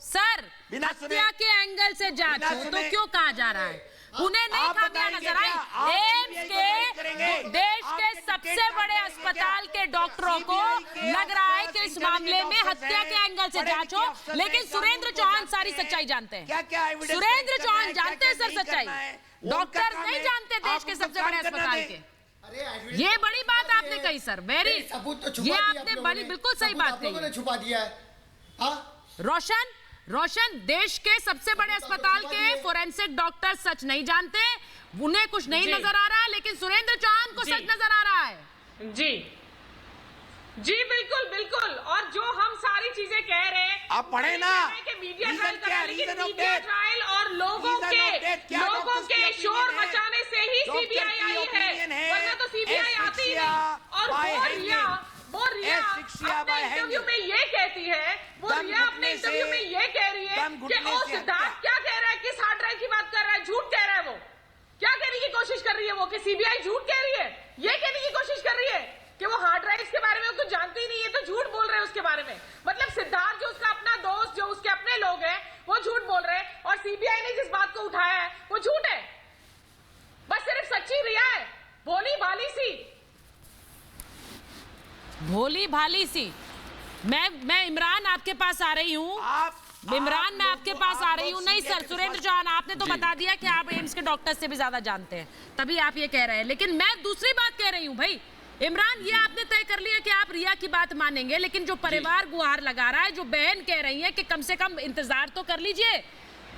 सर, हत्या के एंगल से जांच हो तो क्यों कहा जा रहा है? उन्हें नहीं खामियां नजर आई? एम्स के देश के सबसे बड़े अस्पताल के डॉक्टरों को लग रहा है कि इस मामले में हत्या के एंगल से जांच हो, लेकिन सुरेंद्र चौहान सारी सच्चाई जानते हैं। सुरेंद्र चौहान जानते हैं सर सच्चाई, डॉक्टर नहीं जानते देश के सबसे बड़े अस्पताल के। ये बड़ी बात आपने कही सर, वेरी, ये आपने बड़ी बिल्कुल सही बात कही। छुपा दिया है। रोशन देश के सबसे बड़े अस्पताल के फोरेंसिक डॉक्टर सच नहीं जानते, उन्हें कुछ नहीं नजर आ रहा, लेकिन सुरेंद्र चौहान को सच नजर आ रहा है। जी जी बिल्कुल बिल्कुल, और जो हम सारी चीजें कह रहे हैं आप पढ़े ना, मीडिया ट्रायल करा, लेकिन मीडिया ट्रायल और लोगों के शोर मचाने से ही सीबीआई आई है, वरना तो सीबीआई आती नहीं। और वो रिया अपने इंटरव्यू में ये कहती है, अपने इंटरव्यू में ये कह रही है कि ओ सिद्धार्थ क्या कह रहा है, किस हार्ड ड्राइव की बात कर रहा है, झूठ कह रहा है। वो क्या कहने की कोशिश कर रही है, वो कि सीबीआई झूठ कह रही है, ये कहने की कोशिश कर रही है कि वो हार्ड ड्राइव के बारे में कुछ जानती ही नहीं है, तो झूठ बोल रहे हैं उसके बारे में। मतलब सिद्धार्थ जो उसका अपना दोस्त, जो उसके अपने लोग हैं, वो झूठ बोल रहे हैं, और सीबीआई ने जिस बात को उठाया है वो झूठ है। बस सिर्फ सच्ची रिया है, भोली भाली सी, भोली भाली सी। मैं इमरान आपके पास आ रही हूँ, इमरान मैं आपके पास आ रही हूँ। नहीं सर, सुरेंद्र चौहान आपने तो बता दिया कि आप एम्स के डॉक्टर से भी ज्यादा जानते हैं, तभी आप ये कह रहे हैं, लेकिन मैं दूसरी बात कह रही हूँ। भाई इमरान, ये आपने तय कर लिया कि आप रिया की बात मानेंगे, लेकिन जो परिवार गुहार लगा रहा है, जो बहन कह रही है कि कम से कम इंतजार तो कर लीजिए,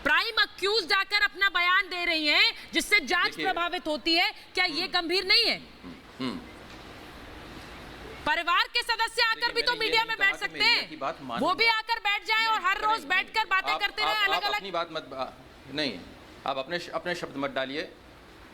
प्राइम अक्यूज जाकर अपना बयान दे रही हैं जिससे जांच प्रभावित होती है, क्या ये गंभीर नहीं है? परिवार के सदस्य आकर भी तो मीडिया में बैठ सकते हैं, वो भी आकर बैठ जाएं और हर रोज बैठकर बातें करते रहे अलग अलग। अपनी बात मत नहीं, आप अपने शब्द मत डालिए,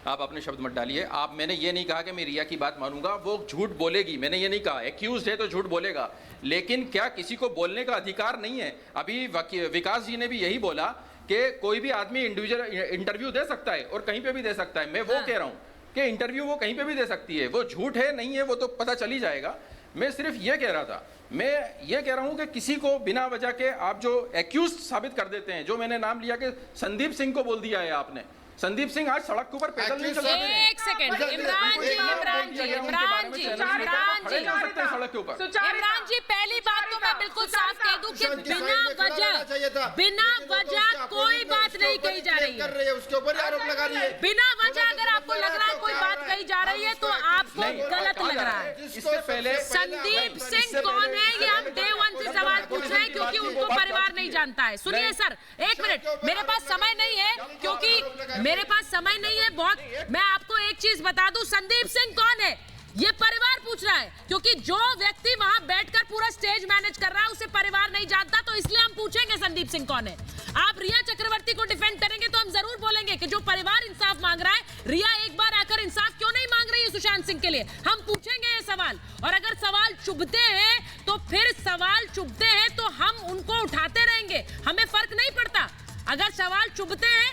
आप अपने शब्द मत डालिए। आप, मैंने ये नहीं कहा कि मैं रिया की बात मानूंगा, वो झूठ बोलेगी, मैंने ये नहीं कहा। एक्यूज है तो झूठ बोलेगा, लेकिन क्या किसी को बोलने का अधिकार नहीं है? अभी विकास जी ने भी यही बोला कि कोई भी आदमी इंडिविजुअल इंटरव्यू दे सकता है और कहीं पे भी दे सकता है। मैं वो कह रहा हूँ कि इंटरव्यू वो कहीं पे भी दे सकती है, वो झूठ है नहीं है वो तो पता चल ही जाएगा। मैं सिर्फ ये कह रहा था, मैं ये कह रहा हूं कि किसी को बिना वजह के आप जो एक्यूज साबित कर देते हैं, जो मैंने नाम लिया कि संदीप सिंह को बोल दिया है आपने, संदीप सिंह आज सड़क के ऊपर पैदल नहीं चल रहे हैं। एक सेकंड, इमरान जी, पहली बात तो मैं बिल्कुल साफ कह दूं कि बिना वजह कोई बात नहीं कही जा रही है, उसके ऊपर आरोप लगा रही है। बिना वजह अगर आपको लग रहा है कोई बात कही जा रही है तो आपको गलत लग रहा है। इससे पहले संदीप सिंह कौन है, ये हम डे 1 से सवाल पूछ रहे हैं क्योंकि उनको परिवार नहीं जानता है। सुनिए सर, एक मिनट, मेरे पास समय नहीं है, क्योंकि मेरे पास समय नहीं है बहुत। मैं आपको एक चीज बता दूं, संदीप सिंह कौन है ये परिवार पूछ रहा है, क्योंकि जो व्यक्ति वहां बैठकर पूरा स्टेज मैनेज कर रहा है उसे परिवार नहीं जानता, तो इसलिए हम पूछेंगे संदीप सिंह कौन है। आप रिया चक्रवर्ती को डिफेंड करेंगे तो हम जरूर बोलेंगे कि जो परिवार इंसाफ मांग रहा है, रिया एक बार आकर इंसाफ क्यों नहीं मांग रही नहीं सुशांत सिंह के लिए। हम पूछेंगे ये सवाल, और अगर सवाल चुभते हैं तो फिर सवाल चुभते हैं तो हम उनको उठाते रहेंगे, हमें फर्क नहीं पड़ता। अगर सवाल चुभते हैं